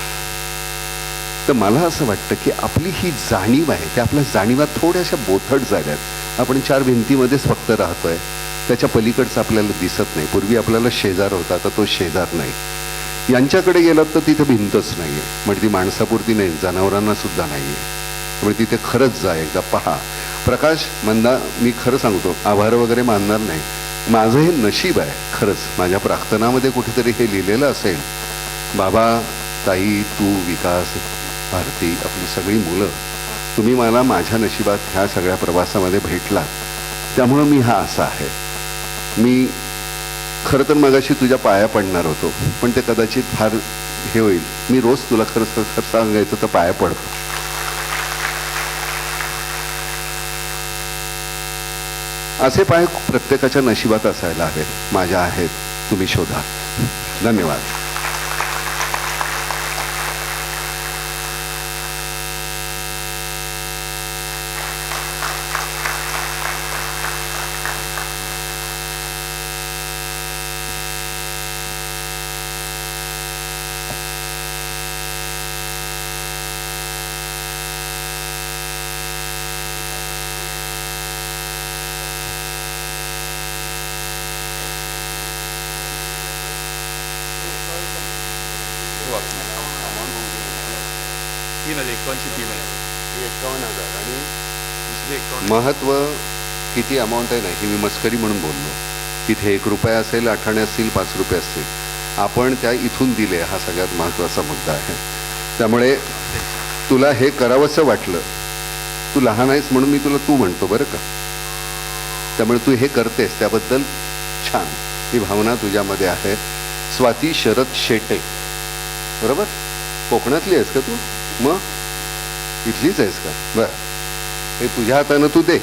तर मला असं वाटतं की आपली ही जाणीव आहे, त्या आपल्या जाणीवा थोड्याशा बोथट झाल्यात. आपण 4 भिंतीमध्येच फक्त राहतोय, त्याच्या पलीकडचं आपल्याला दिसत नाही. पूर्वी आपल्याला शेजार होता, आता तो शेजार नाही. यांच्याकडे गेलात तर तिथे भिंतच नाही आहे, म्हणजे ती माणसापुरती नाही, जनावरांना सुद्धा नाही आहे. त्यामुळे तिथे खरंच जा, एकदा पहा. प्रकाश मंदा, मी खरं सांगतो, आभार वगैरे मानणार नाही, माझं हे नशीब आहे खरंच. माझ्या प्रार्थनामध्ये कुठेतरी हे लिहिलेलं असेल, बाबा, ताई, तू, विकास, भारती, आपली सगळी मुलं, तुम्ही मला माझ्या नशिबात ह्या सगळ्या प्रवासामध्ये भेटलात, त्यामुळं मी हा असा आहे. मी खरं तर मगाशी तुझ्या पाया पडणार होतो, पण ते कदाचित फार हे होईल. मी रोज तुला खरं सांगायचं तर पाया पडतो. असे पाय प्रत्येकाच्या नशिबात असायला हवेत. माझ्या आहेत, तुम्ही शोधा. धन्यवाद. 3,000 51,000 आणि दुसरे 51. महत्त्व किती अमाऊंट आहे ना ही मी मस्करी म्हणून बोललो. तिथे 1 रुपया असेल, 8 आणे असतील, 5 रुपये असतील, आपण त्या इथून दिले हा सगळ्यात महत्त्वाचा मुद्दा आहे. त्यामुळे तुला हे करावंसं वाटलं, तू लहान आहेस म्हणून मी तुला तू म्हणतो बरं का. त्यामुळे तू हे करतेस त्याबद्दल छान, ही भावना तुझ्यामध्ये आहे. स्वाती शरद शेटे, बरोबर? कोकणातली आहेस का तू? मग इथलीच आहेस का? बरं, हे तुझ्या हातानं तू दे.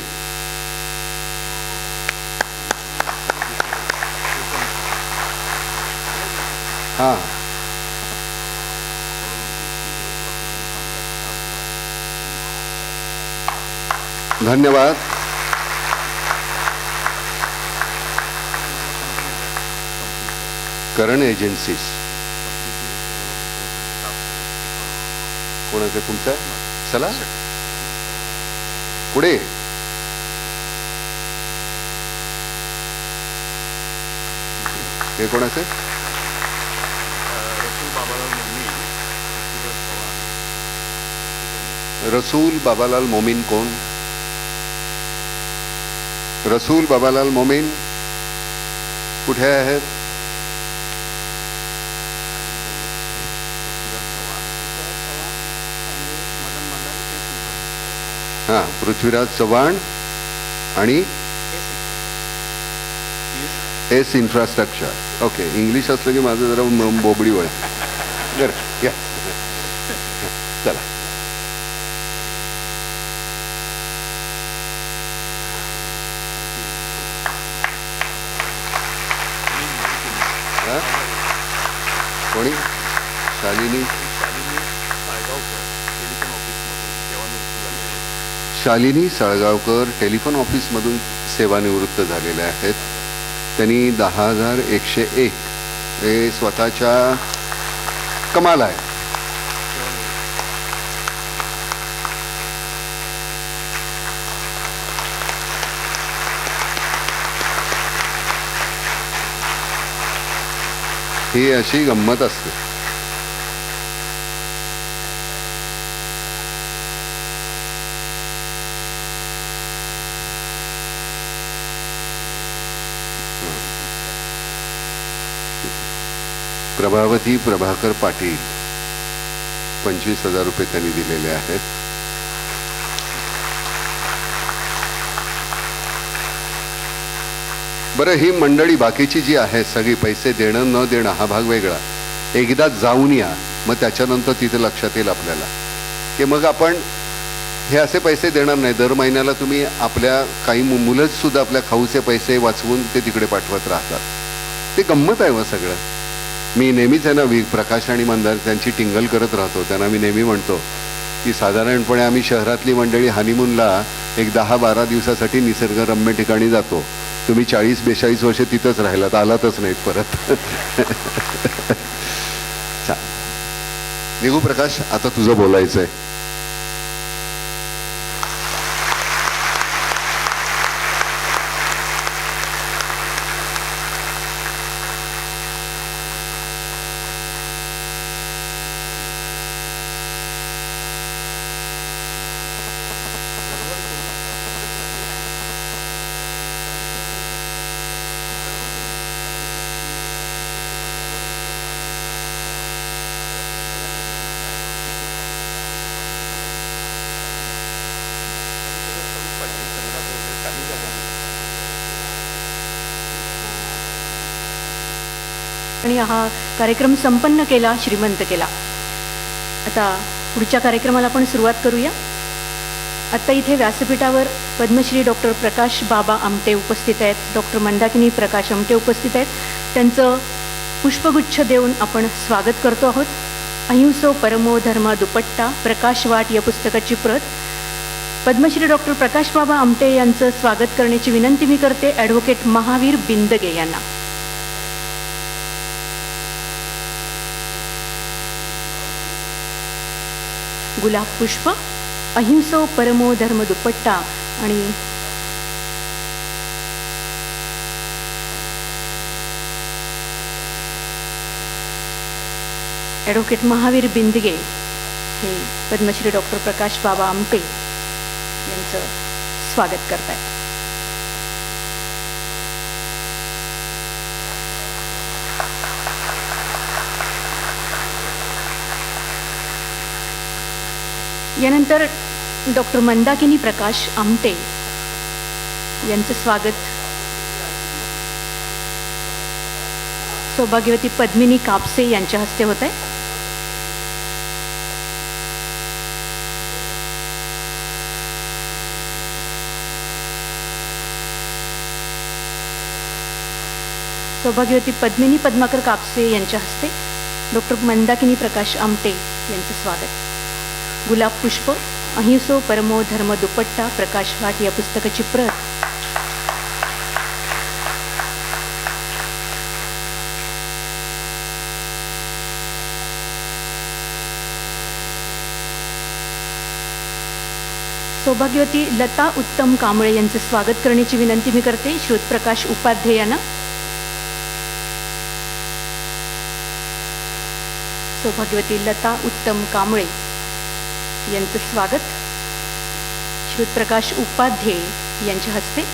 हां, धन्यवाद. करण एजन्सीज कोणाचं? तुमचं? चला पुढे. हे कोणाचं? रसूल बाबालाल मोमीन. कोण? रसूल बाबालाल मोमीन कुठे आहेत? हां, पृथ्वीराज चव्हाण आणि एस इन्फ्रास्ट्रक्चर. ओके, इंग्लिश असलं की माझं जरा बोबडी वळते. बरं, या चला. कोणी? शालिनी शालिनी साळगावकर टेलिफोन ऑफिसमधून सेवानिवृत्त झालेल्या आहेत. त्यांनी 10,101 हे स्वतःच्या कमाल आहे. ही अशी गंमत असते. प्रभावती प्रभाकर पाटील 25,000 रुपये त्यांनी दिलेले आहेत. बरं, ही मंडळी बाकीची जी आहे सगळी पैसे देणं न देणं हा भाग वेगळा. एकदा जाऊन या, मग त्याच्यानंतर तिथे लक्षात येईल आपल्याला की मग आपण हे असे पैसे देणार नाही. दर महिन्याला तुम्ही आपल्या काही मुलंच सुद्धा आपल्या खाऊचे पैसे वाचवून ते तिकडे पाठवत राहतात. ते गंमत आहे व सगळं. मी नेहमीच आहे ना प्रकाश आणि मंदार त्यांची टिंगल करत राहतो. त्यांना मी नेहमी म्हणतो की साधारणपणे आम्ही शहरातली मंडळी हनीमूनला एक 10-12 दिवसासाठी निसर्गरम्य ठिकाणी जातो. तुम्ही 40-42 वर्ष तिथंच राहिलात, आलातच नाहीत परत. निघू प्रकाश, आता तुझं बोलायचंय. आणि हा कार्यक्रम संपन्न केला, श्रीमंत केला. आता पुढच्या कार्यक्रमाला आपण सुरुवात करूया. आत्ता इथे व्यासपीठावर पद्मश्री डॉक्टर प्रकाश बाबा आमटे उपस्थित आहेत, डॉक्टर मंदाकिनी प्रकाश आमटे उपस्थित आहेत. त्यांचं पुष्पगुच्छ देऊन आपण स्वागत करतो आहोत. अहिंसो परमो धर्म दुपट्टा प्रकाश वाट या पुस्तकाची प्रत पद्मश्री डॉक्टर प्रकाश बाबा आमटे यांचं स्वागत करण्याची विनंती मी करते ॲडव्होकेट महावीर बिंदगे यांना. गुलाब पुष्प, अहिंसो परमो धर्म दुपट्टा आणि ॲडव्होकेट महावीर बिंदगे हे पद्मश्री डॉक्टर प्रकाश बाबा आमटे यांचं स्वागत करतायत. यानंतर डॉक्टर मंदाकिनी प्रकाश आमटे यांचं स्वागत सौभाग्यवती पद्मिनी कापसे यांच्या हस्ते होत आहे. सौभाग्यवती पद्मिनी पद्माकर कापसे यांच्या हस्ते डॉक्टर मंदाकिनी प्रकाश आमटे यांचं स्वागत. गुलाब पुष्प अहिंसो परमो धर्म दुपट्टा प्रकाश वाट या पुस्तकाची प्रत सौभाग्यवती लता उत्तम कांबळे यांचं स्वागत करण्याची विनंती मी करते श्रुतप्रकाश उपाध्याय यांना. सौभाग्यवती लता उत्तम कांबळे यांचं स्वागत श्रुतप्रकाश उपाध्याय यांच्या हस्ते.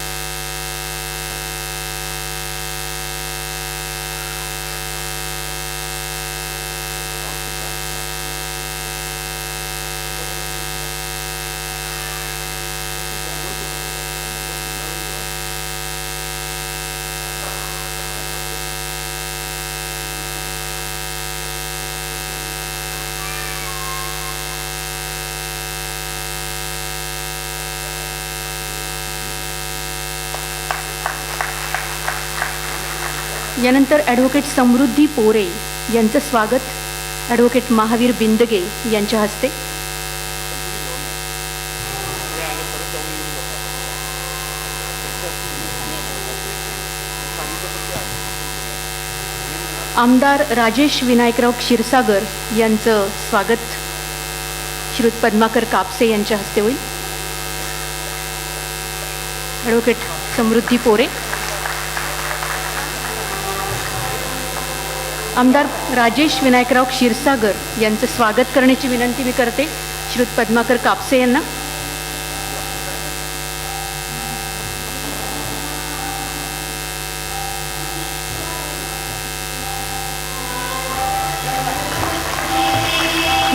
यानंतर ॲडव्होकेट समृद्धी पोरे यांचं स्वागत ॲडव्होकेट महावीर बिंदगे यांच्या हस्ते. आमदार राजेश विनायकराव क्षीरसागर यांचं स्वागत श्रुत पद्माकर कापसे यांच्या हस्ते होईल. ॲडव्होकेट समृद्धी पोरे. आमदार राजेश विनायकराव क्षीरसागर यांचं स्वागत करण्याची विनंती मी करते श्रुत पद्माकर कापसे यांना.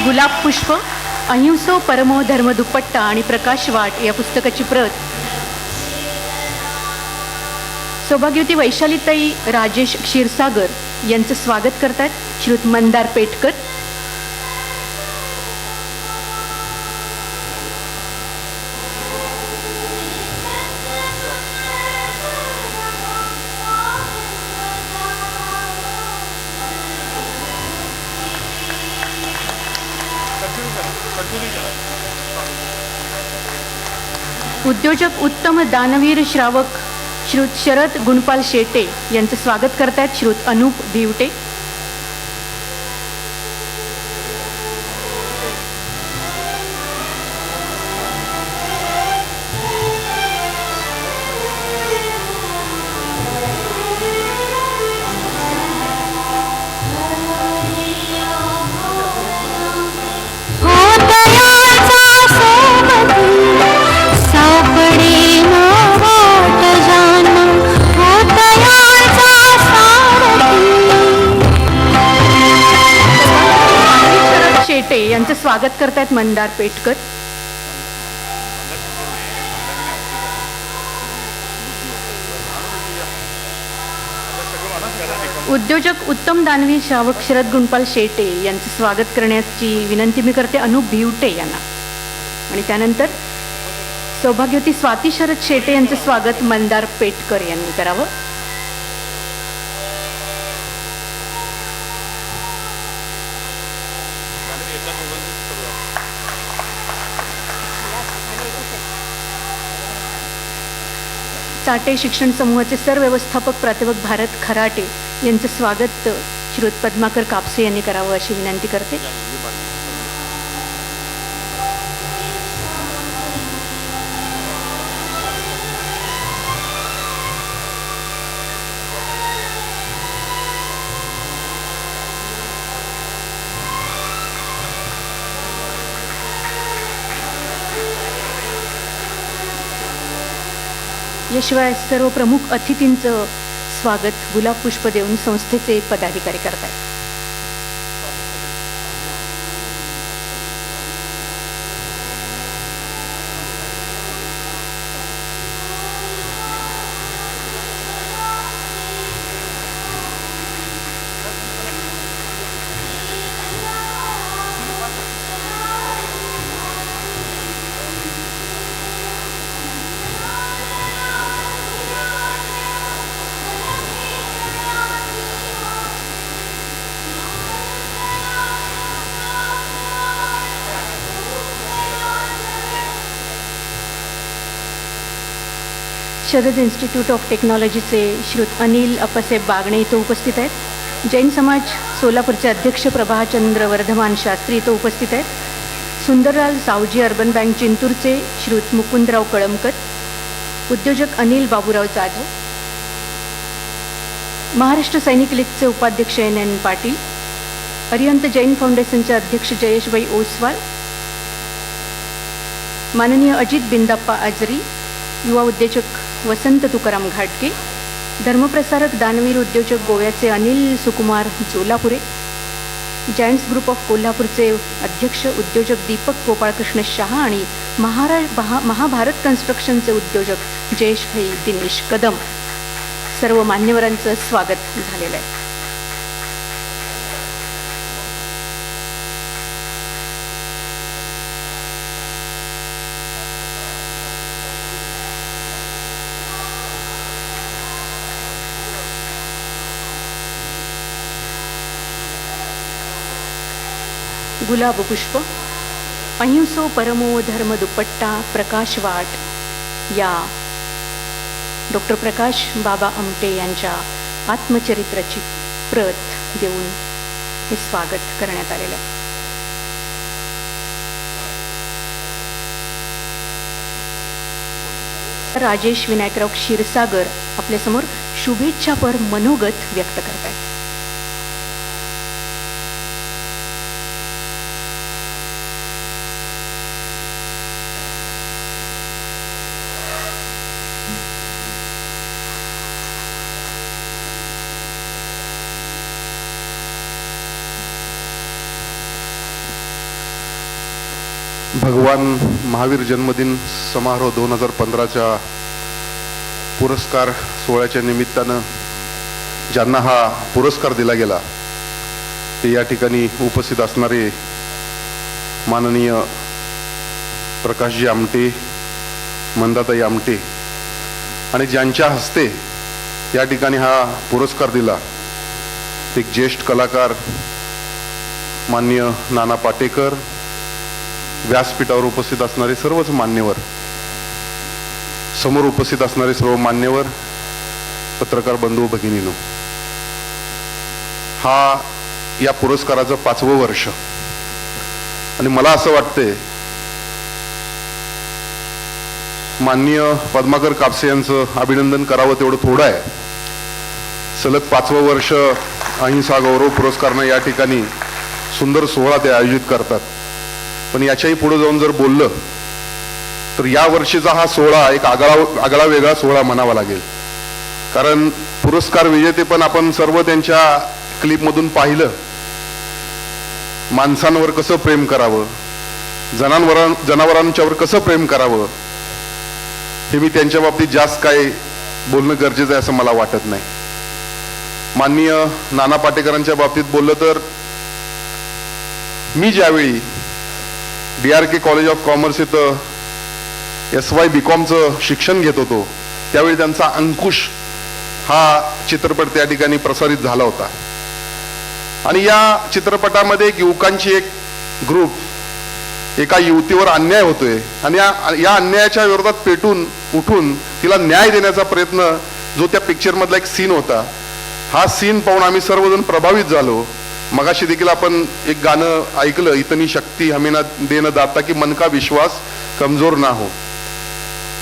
गुलाब पुष्प अहिंसो परमो धर्म दुपट्टा आणि प्रकाश वाट या पुस्तकाची प्रत सौभाग्यवती वैशालीताई राजेश क्षीरसागर यांचं स्वागत करतात श्रुत मंदार पेटकर. उद्योजक उत्तम दानवीर श्रावक श्रुत शरद गुणपाल शेटे यांचं स्वागत करतायत श्रुत अनूप भिवटे. यांचं स्वागत करतायत मंदार पेटकर. उद्योजक उत्तम दानवी श्रावक शरद गुणपाल शेटे यांचं स्वागत करण्याची विनंती मी करते अनूप भिवटे यांना. आणि त्यानंतर सौभाग्यवती स्वाती शरद शेटे यांचं स्वागत मंदार पेटकर यांनी करावं. चाटे शिक्षण समूहाचे सरव्यवस्थापक प्राध्यापक भारत खराटे यांचं स्वागत श्रुत पद्माकर कापसे यांनी करावं अशी विनंती करते. याशिवाय सर्व प्रमुख अतिथींचं स्वागत गुलाब पुष्प देऊन संस्थेचे पदाधिकारी करत आहेत. शरद इन्स्टिट्यूट ऑफ टेक्नॉलॉजीचे श्रीयुत अनिल अप्पासाहेब बागणे इथं उपस्थित आहेत. जैन समाज सोलापूरचे अध्यक्ष प्रभाचंद्र वर्धमान शास्त्री इथं उपस्थित आहेत. सुंदरलाल सावजी अर्बन बँक जिंतूरचे श्रीयुत मुकुंदराव कळमकर, उद्योजक अनिल बाबूराव जाधव, महाराष्ट्र सैनिक लीगचे उपाध्यक्ष NN पाटील, अरिहंत जैन फाउंडेशनचे अध्यक्ष जयेशभाई ओसवाल, माननीय अजित बिंदाप्पा आजरी, युवा उद्योजक वसंत तुकाराम घाटके, धर्मप्रसारक दानवीर उद्योजक गोव्याचे अनिल सुकुमार जोलापुरे, जायंट्स ग्रुप ऑफ कोल्हापूरचे अध्यक्ष उद्योजक दीपक गोपाळकृष्ण शहा आणि महाभारत कन्स्ट्रक्शनचे उद्योजक जयेशभाई दिनेश कदम, सर्व मान्यवरांचं स्वागत झालेलं आहे. गुलाब पुष्प अहिंसो परमो धर्म दुपट्टा प्रकाश वाट या डॉक्टर प्रकाश बाबा आमटे यांच्या आत्मचरित्राची प्रत देऊन हे स्वागत करण्यात आलेलं आहे. राजेश विनायकराव क्षीरसागर आपल्यासमोर शुभेच्छापर मनोगत व्यक्त करत आहेत. भगवान महावीर जन्मदिन समारोह 2015च्या पुरस्कार सोहळ्याच्या निमित्तानं ज्यांना हा पुरस्कार दिला गेला ते या ठिकाणी उपस्थित असणारे माननीय प्रकाशजी आमटे, मंदाताई आमटे आणि ज्यांच्या हस्ते या ठिकाणी हा पुरस्कार दिला एक ज्येष्ठ कलाकार माननीय नाना पाटेकर, व्यासपीठावर उपस्थित असणारे सर्वच मान्यवर, समोर उपस्थित असणारे सर्व मान्यवर, पत्रकार बंधू भगिनींनो, हा या पुरस्काराचं 5वं वर्ष आणि मला असं वाटतंय माननीय पद्माकर कापसे यांचं अभिनंदन करावं तेवढं थोडं आहे. सलग 5वं वर्ष अहिंसा गौरव पुरस्कारानं या ठिकाणी सुंदर सोहळा ते आयोजित करतात. पण याच्याही पुढे जाऊन जर बोललं तर या वर्षीचा हा सोहळा एक आगळा वेगळा सोहळा म्हणावा लागेल. कारण पुरस्कार विजेते पण आपण सर्व त्यांच्या क्लिपमधून पाहिलं, माणसांवर कसं प्रेम करावं, जनावरांच्यावर कसं प्रेम करावं हे मी त्यांच्या बाबतीत जास्त काय बोलणं गरजेचं आहे असं मला वाटत नाही. माननीय नाना पाटेकरांच्या बाबतीत बोललं तर मी ज्यावेळी DRK कॉलेज ऑफ कॉमर्स इथं SY BComचं शिक्षण घेत होतो त्यावेळी त्यांचा अंकुश हा चित्रपट त्या ठिकाणी प्रसारित झाला होता आणि या चित्रपटामध्ये एक युवकांची एक ग्रुप एका युवतीवर अन्याय होतोय आणि या अन्यायाच्या विरोधात पेटून उठून तिला न्याय देण्याचा प्रयत्न जो त्या पिक्चर मधला एक सीन होता, हा सीन पाहून आम्ही सर्वजण प्रभावित झालो. मगाशी देखील आपण एक गाणं ऐकलं, इतनी शक्ती हमें ना देन दाता की मन का विश्वास कमजोर ना हो.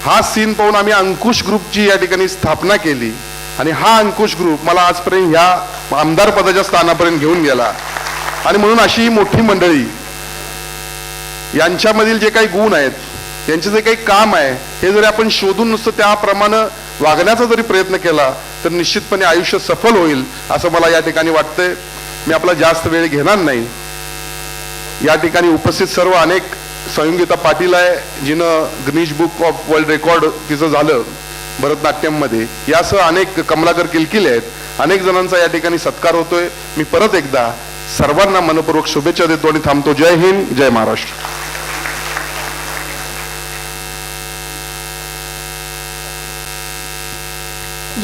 हा सीन पाहून आम्ही अंकुश ग्रुपची या ठिकाणी स्थापना केली आणि हा अंकुश ग्रुप मला आजपर्यंत ह्या आमदार पदाच्या स्थानापर्यंत घेऊन गेला. आणि म्हणून अशी मोठी मंडळी यांच्यामधील जे काही गुण आहेत, यांचे जे काही काम आहे हे जर आपण शोधून नुसतं त्याप्रमाणे वागण्याचा जरी प्रयत्न केला तर निश्चितपणे आयुष्य सफल होईल असं मला या ठिकाणी वाटतंय. मी आपला जास्त वेळ घेणार नाही. या ठिकाणी उपस्थित सर्व अनेक, संयुगिता पाटील आहे जिनं Guinness Book of World Record तिचं झालं भरतनाट्यममध्ये, यासह अनेक, कमलाकर किलकिले आहेत, अनेक जणांचा या ठिकाणी सत्कार होतोय. मी परत एकदा सर्वांना मनपूर्वक शुभेच्छा देतो आणि थांबतो. जय हिंद, जय महाराष्ट्र.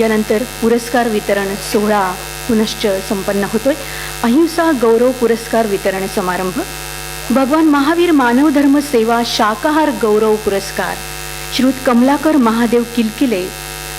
यानंतर पुरस्कार वितरण सोहळा पुनश्च संपन्न होतोय. अहिंसा गौरव पुरस्कार वितरण समारंभ. भगवान महावीर मानव धर्म सेवा शाकाहार गौरव पुरस्कार श्रीयुत कमलाकर महादेव किलकिले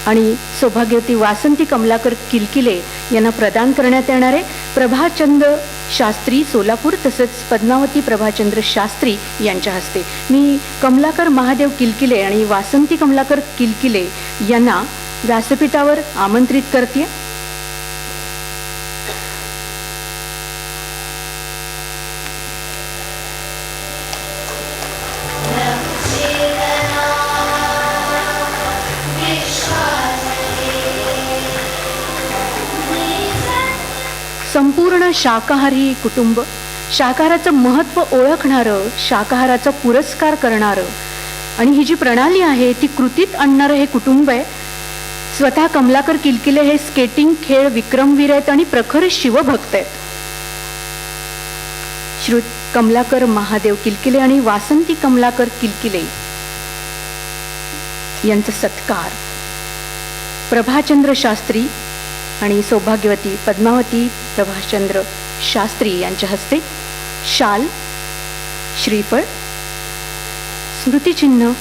आणि सौभाग्यवती वासंती कमलाकर किलकिले यांना प्रदान करण्यात येणार आहे. प्रभाचंद्र शास्त्री सोलापूर तसंच पद्मावती प्रभाचंद्र शास्त्री यांच्या हस्ते. मी कमलाकर महादेव किलकिले आणि वासंती कमलाकर किलकिले यांना व्यासपीठावर आमंत्रित करते. संपूर्ण शाकाहारी कुटुंब, शाकाहाराचं महत्त्व ओळखणारं, शाकाहाराचा पुरस्कार करणारं आणि ही जी प्रणाली आहे ती कृतीत आणणारं हे कुटुंब आहे. स्वतः कमलाकर किलकिले हे स्केटिंग खेळ विक्रमवीर आहेत आणि प्रखर शिवभक्त आहेत. श्रीयुत कमलाकर महादेव किलकिले आणि वासंती कमलाकर किलकिले यांचा सत्कार प्रभाचंद्र शास्त्री आणि सौभाग्यवती पद्मावती प्रभाचंद्र शास्त्री यांच्या हस्ते शाल, श्रीफळ, स्मृतिचिन्ह,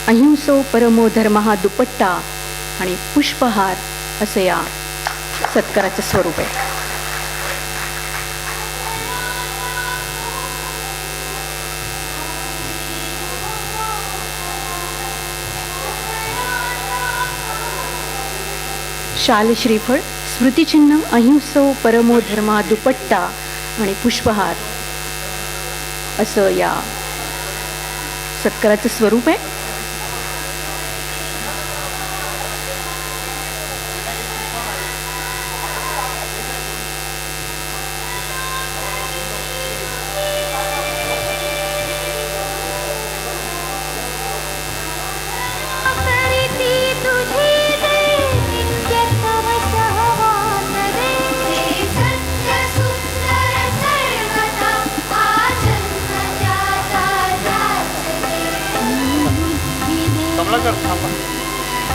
अहिंसो परमो धर्मः दुपट्टा आणि पुष्पहार असं या सत्काराचं स्वरूप आहे. शाल, श्रीफळ, स्मृतिचिन्ह, अहिंसो परमो धर्मः दुपट्टा आणि पुष्पहार असं या सत्काराचं स्वरूप आहे.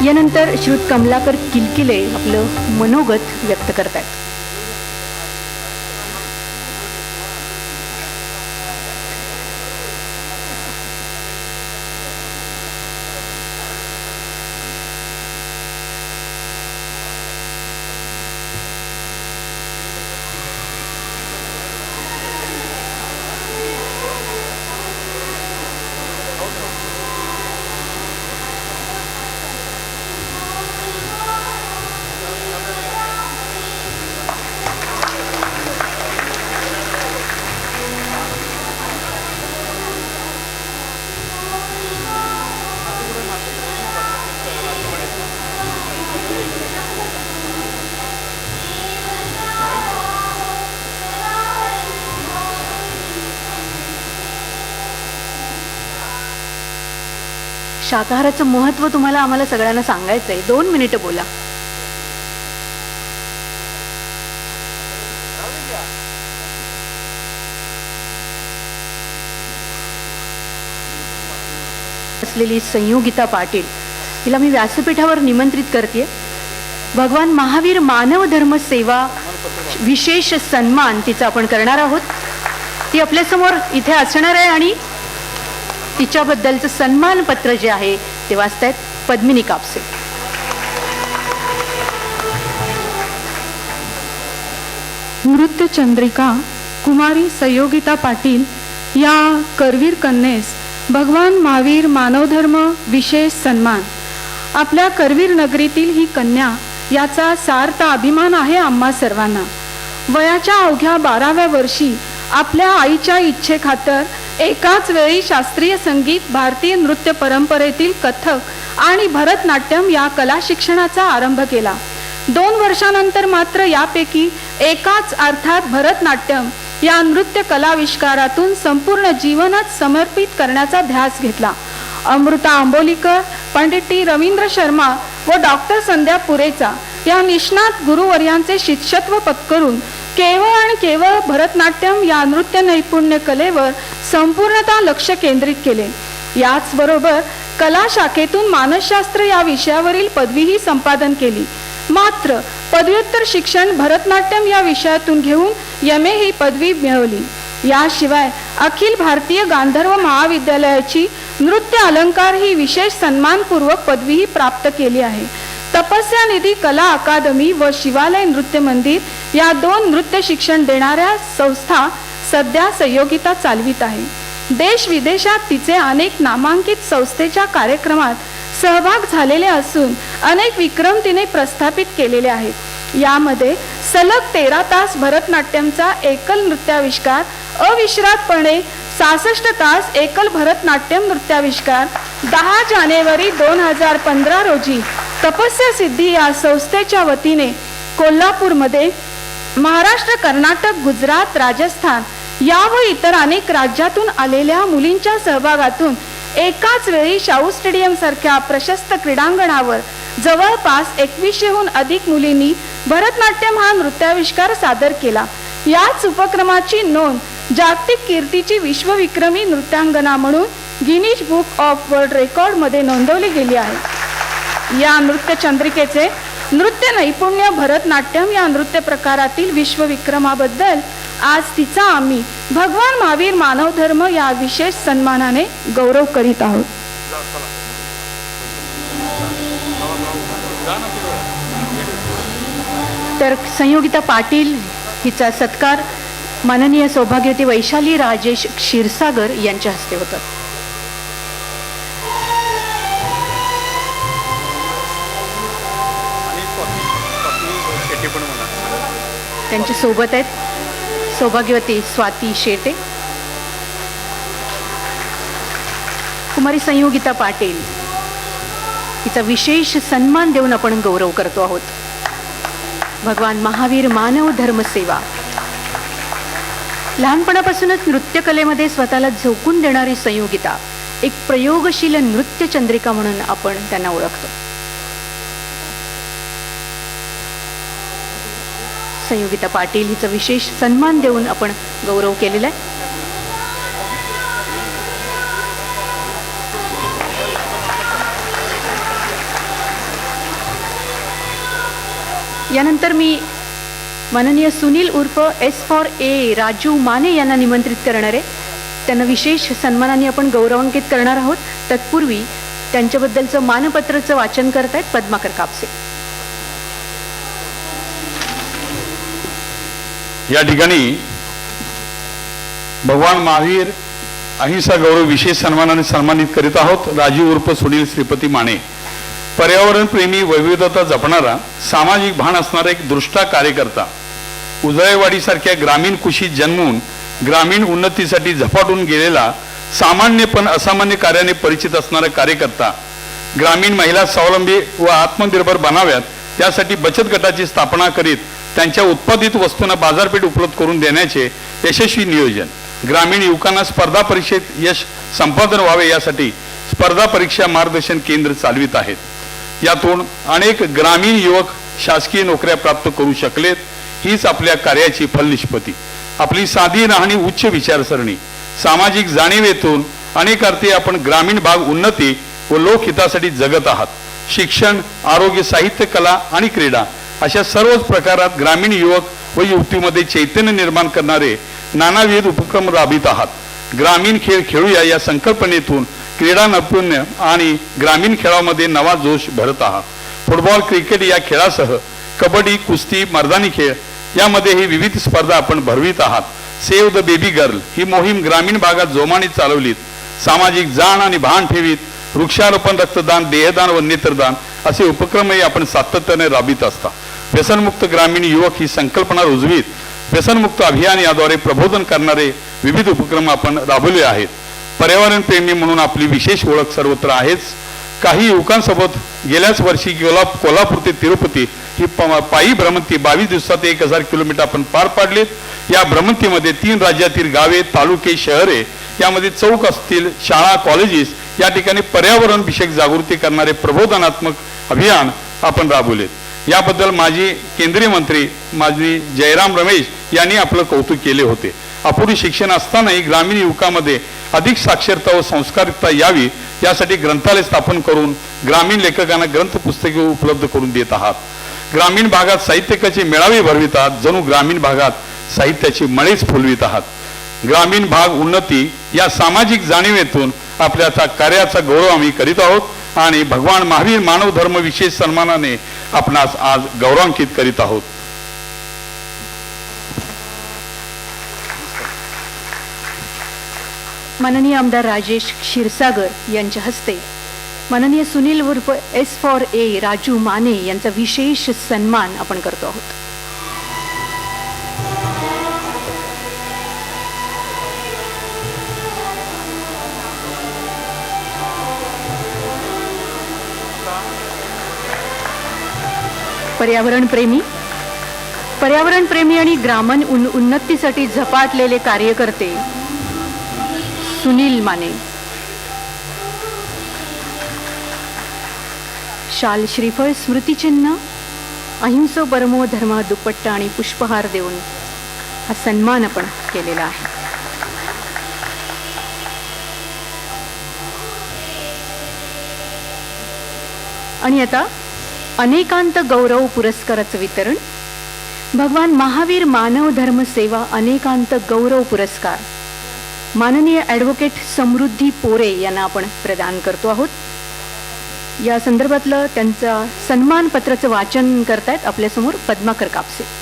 यानंतर श्रीयुत कमलाकर किलकिले आपलं मनोगत व्यक्त करतात. शाकाहाराचं महत्त्व तुम्हाला आम्हाला सगळ्यांना सांगायचं आहे. 2 मिनिटं बोला. असलेली संयोगिता पाटील हिला मी व्यासपीठावर निमंत्रित करते. भगवान महावीर मानव धर्म सेवा विशेष सन्मान तिचा आपण करणार आहोत. ती आपल्यासमोर इथे असणार आहे आणि तिच्याबद्दलचं सन्मानपत्र जे आहे ते वाचतायत पद्मिनी कापसे. नृत्य चंद्रिका कुमारी संयोगिता पाटील या करवीर कन्येस भगवान महावीर मानवधर्म विशेष सन्मान. आपल्या करवीर नगरीतील ही कन्या याचा सार्थ अभिमान आहे आम्हा सर्वांना. वयाच्या अवघ्या 12व्या वर्षी आपल्या आईच्या इच्छेखातर एकाच वेळी शास्त्रीय संगीत, भारतीय नृत्य परंपरेतील कथक आणि भरतनाट्यम या कला शिक्षणाचा आरंभ केला. 2 वर्षानंतर मात्र यापैकी एकाच अर्थात भरतनाट्यम या नृत्य कलाविष्कारातून संपूर्ण जीवनच समर्पित करण्याचा ध्यास घेतला. अमृता आंबोलीकर, पंडित टी रवींद्र शर्मा व डॉक्टर संध्या पुरेचा या निष्णात गुरुवर्यांचे शिष्यत्व पत्करून केवळ आणि केवळ भरतनाट्यम या नृत्य नैपुण्य कलेवर संपूर्णतः लक्ष केंद्रित केले. याचबरोबर कला शाखेतून मानसशास्त्र या विषयावरील पदवीही संपादन केली. मात्र पदव्युत्तर शिक्षण भरतनाट्यम या विषयातून घेऊन MA ही पदवी मिळवली. याशिवाय अखिल भारतीय गांधर्व महाविद्यालयाची नृत्य अलंकार ही विशेष सन्मानपूर्वक पदवीही प्राप्त केली आहे. तपस्या निधी कला अकादमी व शिवालय नृत्य मंदिर या 2 नृत्य शिक्षण देणाऱ्या संस्था सध्या सहयोगिता चालवित आहे. देश विदेशात तिचे अनेक नामांकित संस्थेच्या कार्यक्रमात सहभाग झालेले असून अनेक विक्रम तिने प्रस्थापित केलेले आहेत. यामध्ये सलग 13 तास भरतनाट्यमचा एकल नृत्याविष्कार, अविश्रांतपणे 66 तास एकल भरतनाट्यम नृत्याविष्कार, 10 जानेवारी 2015 रोजी तपस्या सिद्धी या संस्थेच्या वतीने कोल्हापूरमध्ये महाराष्ट्र, कर्नाटक, गुजरात, राजस्थान या व इतर अनेक राज्यातून आलेल्या मुलींच्या सहभागातून एकाच वेळी शाहू स्टेडियम सारख्या प्रशस्त क्रीडांगणावर जवळपास 2100हून अधिक मुलींनी भरतनाट्यम हा नृत्याविष्कार सादर केला. याच उपक्रमाची नोंद जागतिक कीर्तीची विश्वविक्रमी नृत्यांगना म्हणून Guinness Book of World record मध्ये नोंदवली गेली आहे. या नृत्य चंद्रिकेचे नृत्य नैपुण्य भरतनाट्यम या नृत्य प्रकारातील विश्वविक्रमाबद्दल आज तिचा आम्ही भगवान महावीर मानव धर्म या विशेष सन्मानाने गौरव करीत आहोत. तर संयोगिता पाटील हिचा सत्कार माननीय सौभाग्यवती वैशाली राजेश क्षीरसागर यांच्या हस्ते होता. त्यांच्या सोबत आहेत सौभाग्यवती स्वाती शेटे, कुमारी संयोगिता पाटील हिचा विशेष सन्मान देऊन आपण गौरव करतो आहोत. भगवान महावीर मानव धर्म सेवा, लहानपणापासूनच नृत्यकलेमध्ये स्वतःला झोकून देणारी संयोगिता एक प्रयोगशील नृत्य चंद्रिका म्हणून आपण त्यांना ओळखतो. संयोगिता पाटील हिचा विशेष सन्मान देऊन आपण गौरव केलेला आहे. यानंतर मी माननीय सुनील उर्फ S4A राजू माने यांना निमंत्रित करणार आहे. त्यांना विशेष सन्मानाने आपण गौरवांकित करणार आहोत. तत्पूर्वी त्यांच्याबद्दलचं मानपत्राचं वाचन करतायत पद्माकर कापसे. या ठिकाणी भगवान महावीर अहिंसा गौरव विशेष सन्मानाने सन्मानित करीत आहोत. राजीव उर्फ सुनील श्रीपती माने, पर्यावरण प्रेमी, वैविध्यता जपणारा, सामाजिक भान असणारा एक दृष्टा कार्यकर्ता, उजळेवाडीसारख्या ग्रामीण कुशीत जन्मून ग्रामीण उन्नतीसाठी झपाटून गेलेला, सामान्य पण असामान्य कार्याने परिचित असणारा कार्यकर्ता, ग्रामीण महिला स्वावलंबी व आत्मनिर्भर बनाव्यात त्यासाठी बचत गटाची स्थापना करीत त्यांच्या उत्पादित वस्तूंना बाजारपेठ उपलब्ध करून देण्याचे यशस्वी नियोजन, ग्रामीण युवकांना स्पर्धा परीक्षेत यश संपादन व्हावे यासाठी स्पर्धा परीक्षा मार्गदर्शन केंद्र चालवित आहेत. यातून अनेक ग्रामीण युवक शासकीय नोकऱ्या प्राप्त करू शकलेत. हीच आपल्या कार्याची फलनिष्पत्ती. आपली साधी राहणी, उच्च विचारसरणी, सामाजिक जाणीवेतून अनेक अर्थी आपण ग्रामीण भाग उन्नती व लोकहितासाठी जगत आहात. शिक्षण, आरोग्य, साहित्य, कला आणि क्रीडा अशा सर्वच प्रकारात ग्रामीण युवक व युवतीमध्ये चैतन्य निर्माण करणारे नानाविध उपक्रम राबवित आहात. ग्रामीण खेळ खेळूया या संकल्पनेतून क्रीडा नैपुण्य आणि ग्रामीण खेळामध्ये नवा जोश भरत आहात. फुटबॉल, क्रिकेट या खेळासह कबड्डी, कुस्ती, मर्दानी खेळ यामध्येही विविध स्पर्धा आपण भरवित आहात. सेव्ह द बेबी गर्ल ही मोहीम ग्रामीण भागात जोमाने चालवलीत. सामाजिक जाण आणि भान ठेवीत वृक्षारोपण, रक्तदान, देहदान व नेत्रदान असे उपक्रमही आपण सातत्याने राबवित असता. व्यसनमुक्त ग्रामीण युवक ही संकल्पना रुजवीत व्यसनमुक्त अभियान याद्वारे प्रबोधन करणारे विविध उपक्रम आपण राबवले आहेत. पर्यावरण प्रेमी म्हणून आपली विशेष ओळख सर्वत्र आहेच. काही युवकांसोबत गेल्याच वर्षी कोल्हापूर ते तिरुपती ही पायी भ्रमंती 22 दिवसात 1000 किलोमीटर आपण पार पाडलीत. या भ्रमंतीमध्ये 3 राज्यातील गावे, तालुके, शहरे, यामध्ये चौक असतील, शाळा, कॉलेजेस या ठिकाणी पर्यावरण विषयक जागृती करणारे प्रबोधनात्मक अभियान आपण राबवलेत. याबद्दल माजी केंद्रीय मंत्री माजी जयराम रमेश यांनी आपलं कौतुक केले होते. अपुरी शिक्षण असतानाही ग्रामीण युवकांमध्ये अधिक साक्षरता व संस्कारिता यावी यासाठी ग्रंथालय स्थापन करून ग्रामीण लेखकांना ग्रंथ पुस्तके उपलब्ध करून देत आहात. ग्रामीण भागात साहित्यिकाचे मेळावे भरवितात, जणू ग्रामीण भागात साहित्याची मळेच फुलवित आहात. ग्रामीण भाग उन्नती या सामाजिक जाणीवेतून आपल्या कार्याचा गौरव आम्ही करीत आहोत आणि भगवान महावीर मानव धर्म विशेष सन्मानाने आपणास आज गौरवान्वित करीत आहोत. माननीय आमदार राजेश क्षीरसागर यांच्या हस्ते माननीय सुनील उर्फ S4A राजू माने यांचा विशेष सन्मान आपण करतो आहोत. पर्यावरण प्रेमी आणि ग्रामीण उन्नतीसाठी झपाटलेले कार्यकर्ते सुनील माने. शाल, श्रीफळ, स्मृतिचिन्ह, अहिंसो परमो धर्म दुपट्टा आणि पुष्पहार देऊन हा सन्मान आपण केलेला आहे. आणि आता अनेकांत गौरव पुरस्काराचं वितरण. भगवान महावीर मानव धर्म सेवा अनेकांत गौरव पुरस्कार माननीय ॲडव्होकेट समृद्धी पोरे यांना आपण प्रदान करतो आहोत. या संदर्भातलं त्यांचं सन्मानपत्राचं वाचन करतायत आपल्यासमोर पद्माकर कापसे.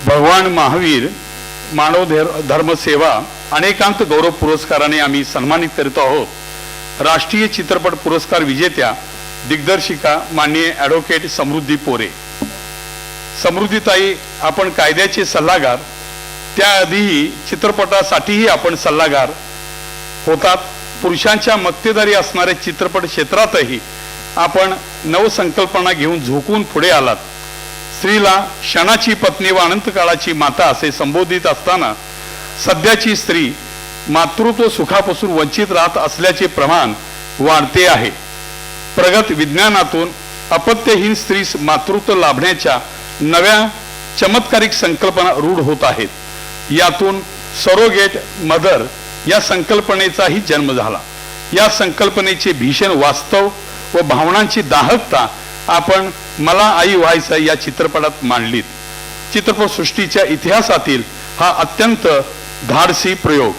भगवान महावीर मानव धर्म सेवा अनेकांत गौरव पुरस्काराने आम्ही सन्मानित करतो आहोत. राष्ट्रीय चित्रपट पुरस्कार विजेत्या दिग्दर्शिका माननीय ॲडव्होकेट समृद्धी पोरे. समृद्धीताई, आपण कायद्याचे सल्लागार, त्याआधीही चित्रपटासाठीही आपण सल्लागार होतात. पुरुषांच्या मक्तेदारी असणाऱ्या चित्रपट क्षेत्रातही आपण नवसंकल्पना घेऊन झोकून पुढे आलात. स्त्रीला क्षणाची पत्नी व अनंत काळाची माता असे संबोधित असताना सध्याची स्त्री मातृत्व सुखापासून वंचित राहत असल्याचे प्रमाण वाढते आहे. प्रगत विज्ञानातून अपत्यहीन स्त्रीस मातृत्व लाभण्याच्या नव्या चमत्कारिक संकल्पना रूढ होत आहेत. यातून सरोगेट मदर या संकल्पनेचाही जन्म झाला. या संकल्पनेचे भीषण वास्तव व भावनांची दाहकता आपण मला आई व्हायचं या चित्रपटात मांडलीत. चित्रपटसृष्टीच्या इतिहासातील हा अत्यंत धाडसी प्रयोग.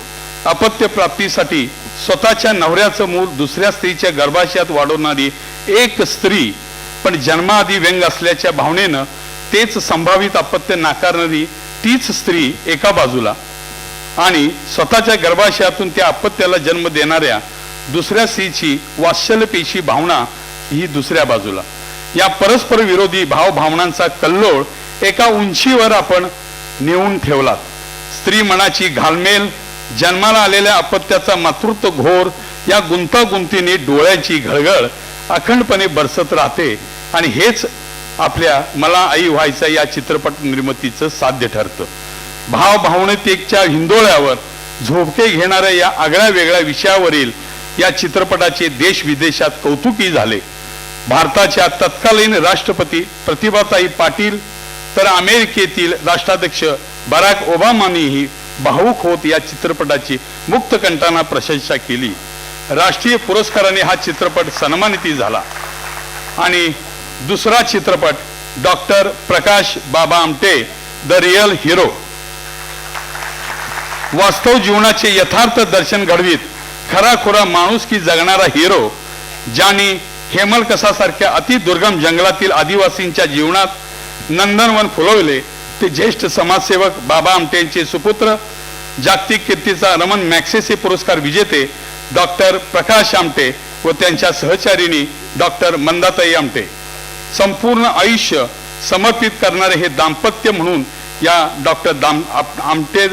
अपत्य प्राप्तीसाठी स्वतःच्या नवऱ्याचं मूल दुसऱ्या स्त्रीच्या गर्भाशयात वाढवणारी एक स्त्री, पण जन्माआधी व्यंग असल्याच्या भावनेनं तेच संभावित अपत्य नाकारणारी तीच स्त्री एका बाजूला आणि स्वतःच्या गर्भाशयातून त्या अपत्याला जन्म देणाऱ्या दुसऱ्या स्त्रीची वात्सल्यपेशी भावना ही दुसऱ्या बाजूला. या परस्पर विरोधी भावभावनांचा कल्लोळ एका उंचीवर आपण नेऊन ठेवलात. स्त्री मनाची घालमेल, जन्माला आलेल्या अपत्याचा मातृत्व घोर या गुंतागुंतीने डोळ्याची घळघळ अखंडपणे बरसत राहते आणि हेच आपल्या मला आई व्हायचं या चित्रपट निर्मितीचं साध्य ठरतं. भावभावनेच्या हिंदोळ्यावर झोपके घेणाऱ्या या आगळ्या वेगळ्या विषयावरील या चित्रपटाचे देश विदेशात कौतुकही झाले. भारताच्या तत्कालीन राष्ट्रपती प्रतिभाताई पाटील तर अमेरिकेतील राष्ट्राध्यक्ष बराक ओबामांनीही भावुक होत या चित्रपटाची मुक्तकंठाने प्रशंसा केली. राष्ट्रीय पुरस्काराने हा चित्रपट सन्मानित झाला. आणि दुसरा चित्रपट doctor Prakash Baba Amte the real hero. वास्तव जीवनाचे यथार्थ दर्शन घडवीत खराखुरा माणुसकी जगणारा हिरो, ज्यांनी हेमलकसासारख्या अतिदुर्गम जंगलातील आदिवासींच्या जीवनात नंदनवन फुलवले, ते ज्येष्ठ समाजसेवक बाबा आमटेंचे सुपुत्र, जागतिक कीर्तीचा रमन मॅग्सेसे पुरस्कार विजेते डॉक्टर प्रकाश आमटे व त्यांच्या सहचारिणी डॉक्टर मंदाताई आमटे. संपूर्ण आयुष्य समर्पित करणारे हे दाम्पत्य म्हणून या डॉक्टर आमटे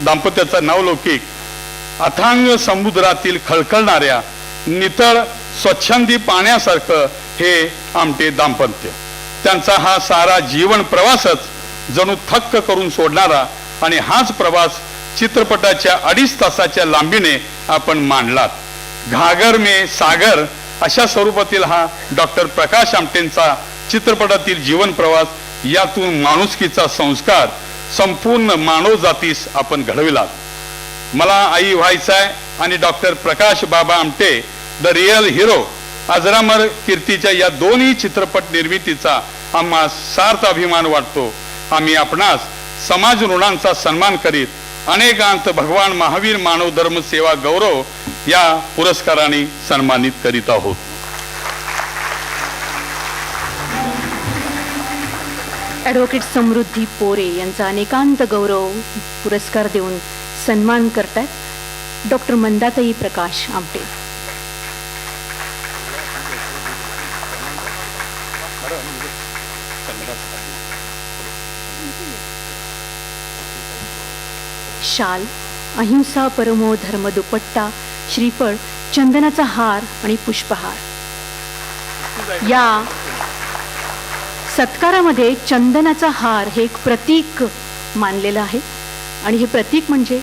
दाम्पत्याचा नावलौकिक अथांग समुद्रातील खळखळणाऱ्या नितळ स्वच्छंदी पाण्यासारखं हे आमटे दाम्पत्य. त्यांचा हा सारा जीवन प्रवासच जणू थक्क करून सोडणारा आणि हाच प्रवास चित्रपटाच्या 2.5 तासाच्या लांबीने आपण मांडलात. घागर में सागर अशा स्वरूपातील हा डॉक्टर प्रकाश आमटेंचा चित्रपटातील जीवन प्रवास, यातून माणुसकीचा संस्कार संपूर्ण मानव जातीस आपण घडविलात. मला आई व्हायचाय आणि doctor Prakash Baba Amte the real hero अजरामर कीर्तीच्या या दोन्ही चित्रपट निर्मितीचा आम्हा सार्थ अभिमान वाटतो. आम्ही आपणास समाज ऋणांचा सन्मान करीत अनेकांत भगवान महावीर मानव धर्म सेवा गौरव या पुरस्काराने सन्मानित करीत आहोत. ॲडव्होकेट समृद्धी पोरे यांचा अनेकांत गौरव पुरस्कार देऊन सन्मान करतात डॉक्टर मंदाताई प्रकाश आमटे. शाल, अहिंसा परमो धर्म, दुपट्टा, श्रीफळ, चंदनाचा हार आणि पुष्पहार. या सत्कारामध्ये चंदनाचा हार हे एक प्रतीक मानलेलं आहे आणि हे प्रतीक म्हणजे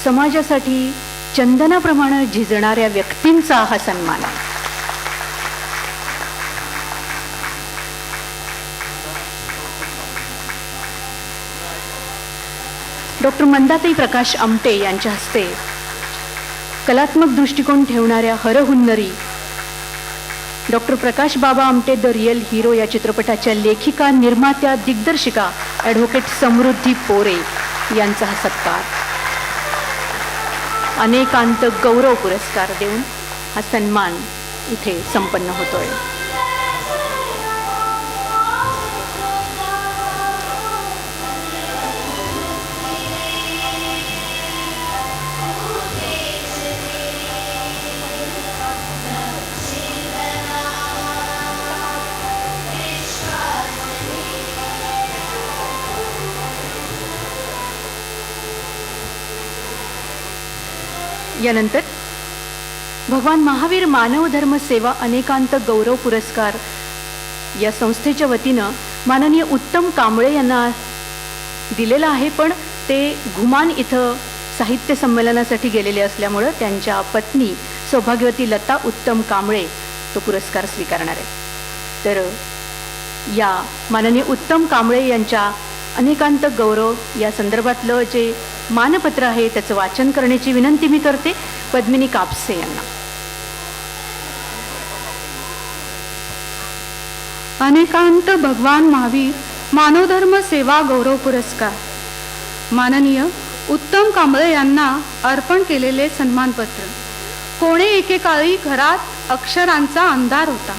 समाजासाठी चंदनाप्रमाणे झिजणाऱ्या व्यक्तींचा हा सन्मान आहे. डॉक्टर मंदाताई प्रकाश आमटे यांच्या हस्ते कलात्मक दृष्टिकोन ठेवणाऱ्या हरहुन्नरी doctor Prakash Baba Amte the real hero या चित्रपटाच्या लेखिका, निर्मात्या, दिग्दर्शिका ॲडव्होकेट समृद्धी पोरे यांचा हा सत्कार. अनेकांत गौरव पुरस्कार देऊन हा सन्मान इथे संपन्न होतोय. यानंतर भगवान महावीर मानव धर्म सेवा अनेकांत गौरव पुरस्कार या संस्थेच्या वतीनं माननीय उत्तम कांबळे यांना दिलेला आहे, पण ते घुमान इथं साहित्य संमेलनासाठी गेलेले असल्यामुळं त्यांच्या पत्नी सौभाग्यवती लता उत्तम कांबळे तो पुरस्कार स्वीकारणार आहे. तर या माननीय उत्तम कांबळे यांच्या अनेकांत गौरव या संदर्भातलं जे मानपत्र आहे त्याचं वाचन करण्याची विनंती मी करते पद्मिनी कापसे यांना. अनेकांत भगवान महावीर मानवधर्म सेवा गौरव पुरस्कार माननीय उत्तम कांबळे यांना अर्पण केलेले सन्मानपत्र. कोणे एकेकाळी घरात अक्षरांचा अंधार होता.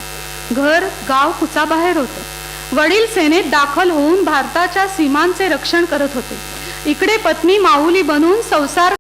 घर गाव कुचाबाहेर होतं. वडील सेनेत दाखल होऊन भारताच्या सीमांचे रक्षण करत होते. इकडे पत्नी माऊली बनून संसार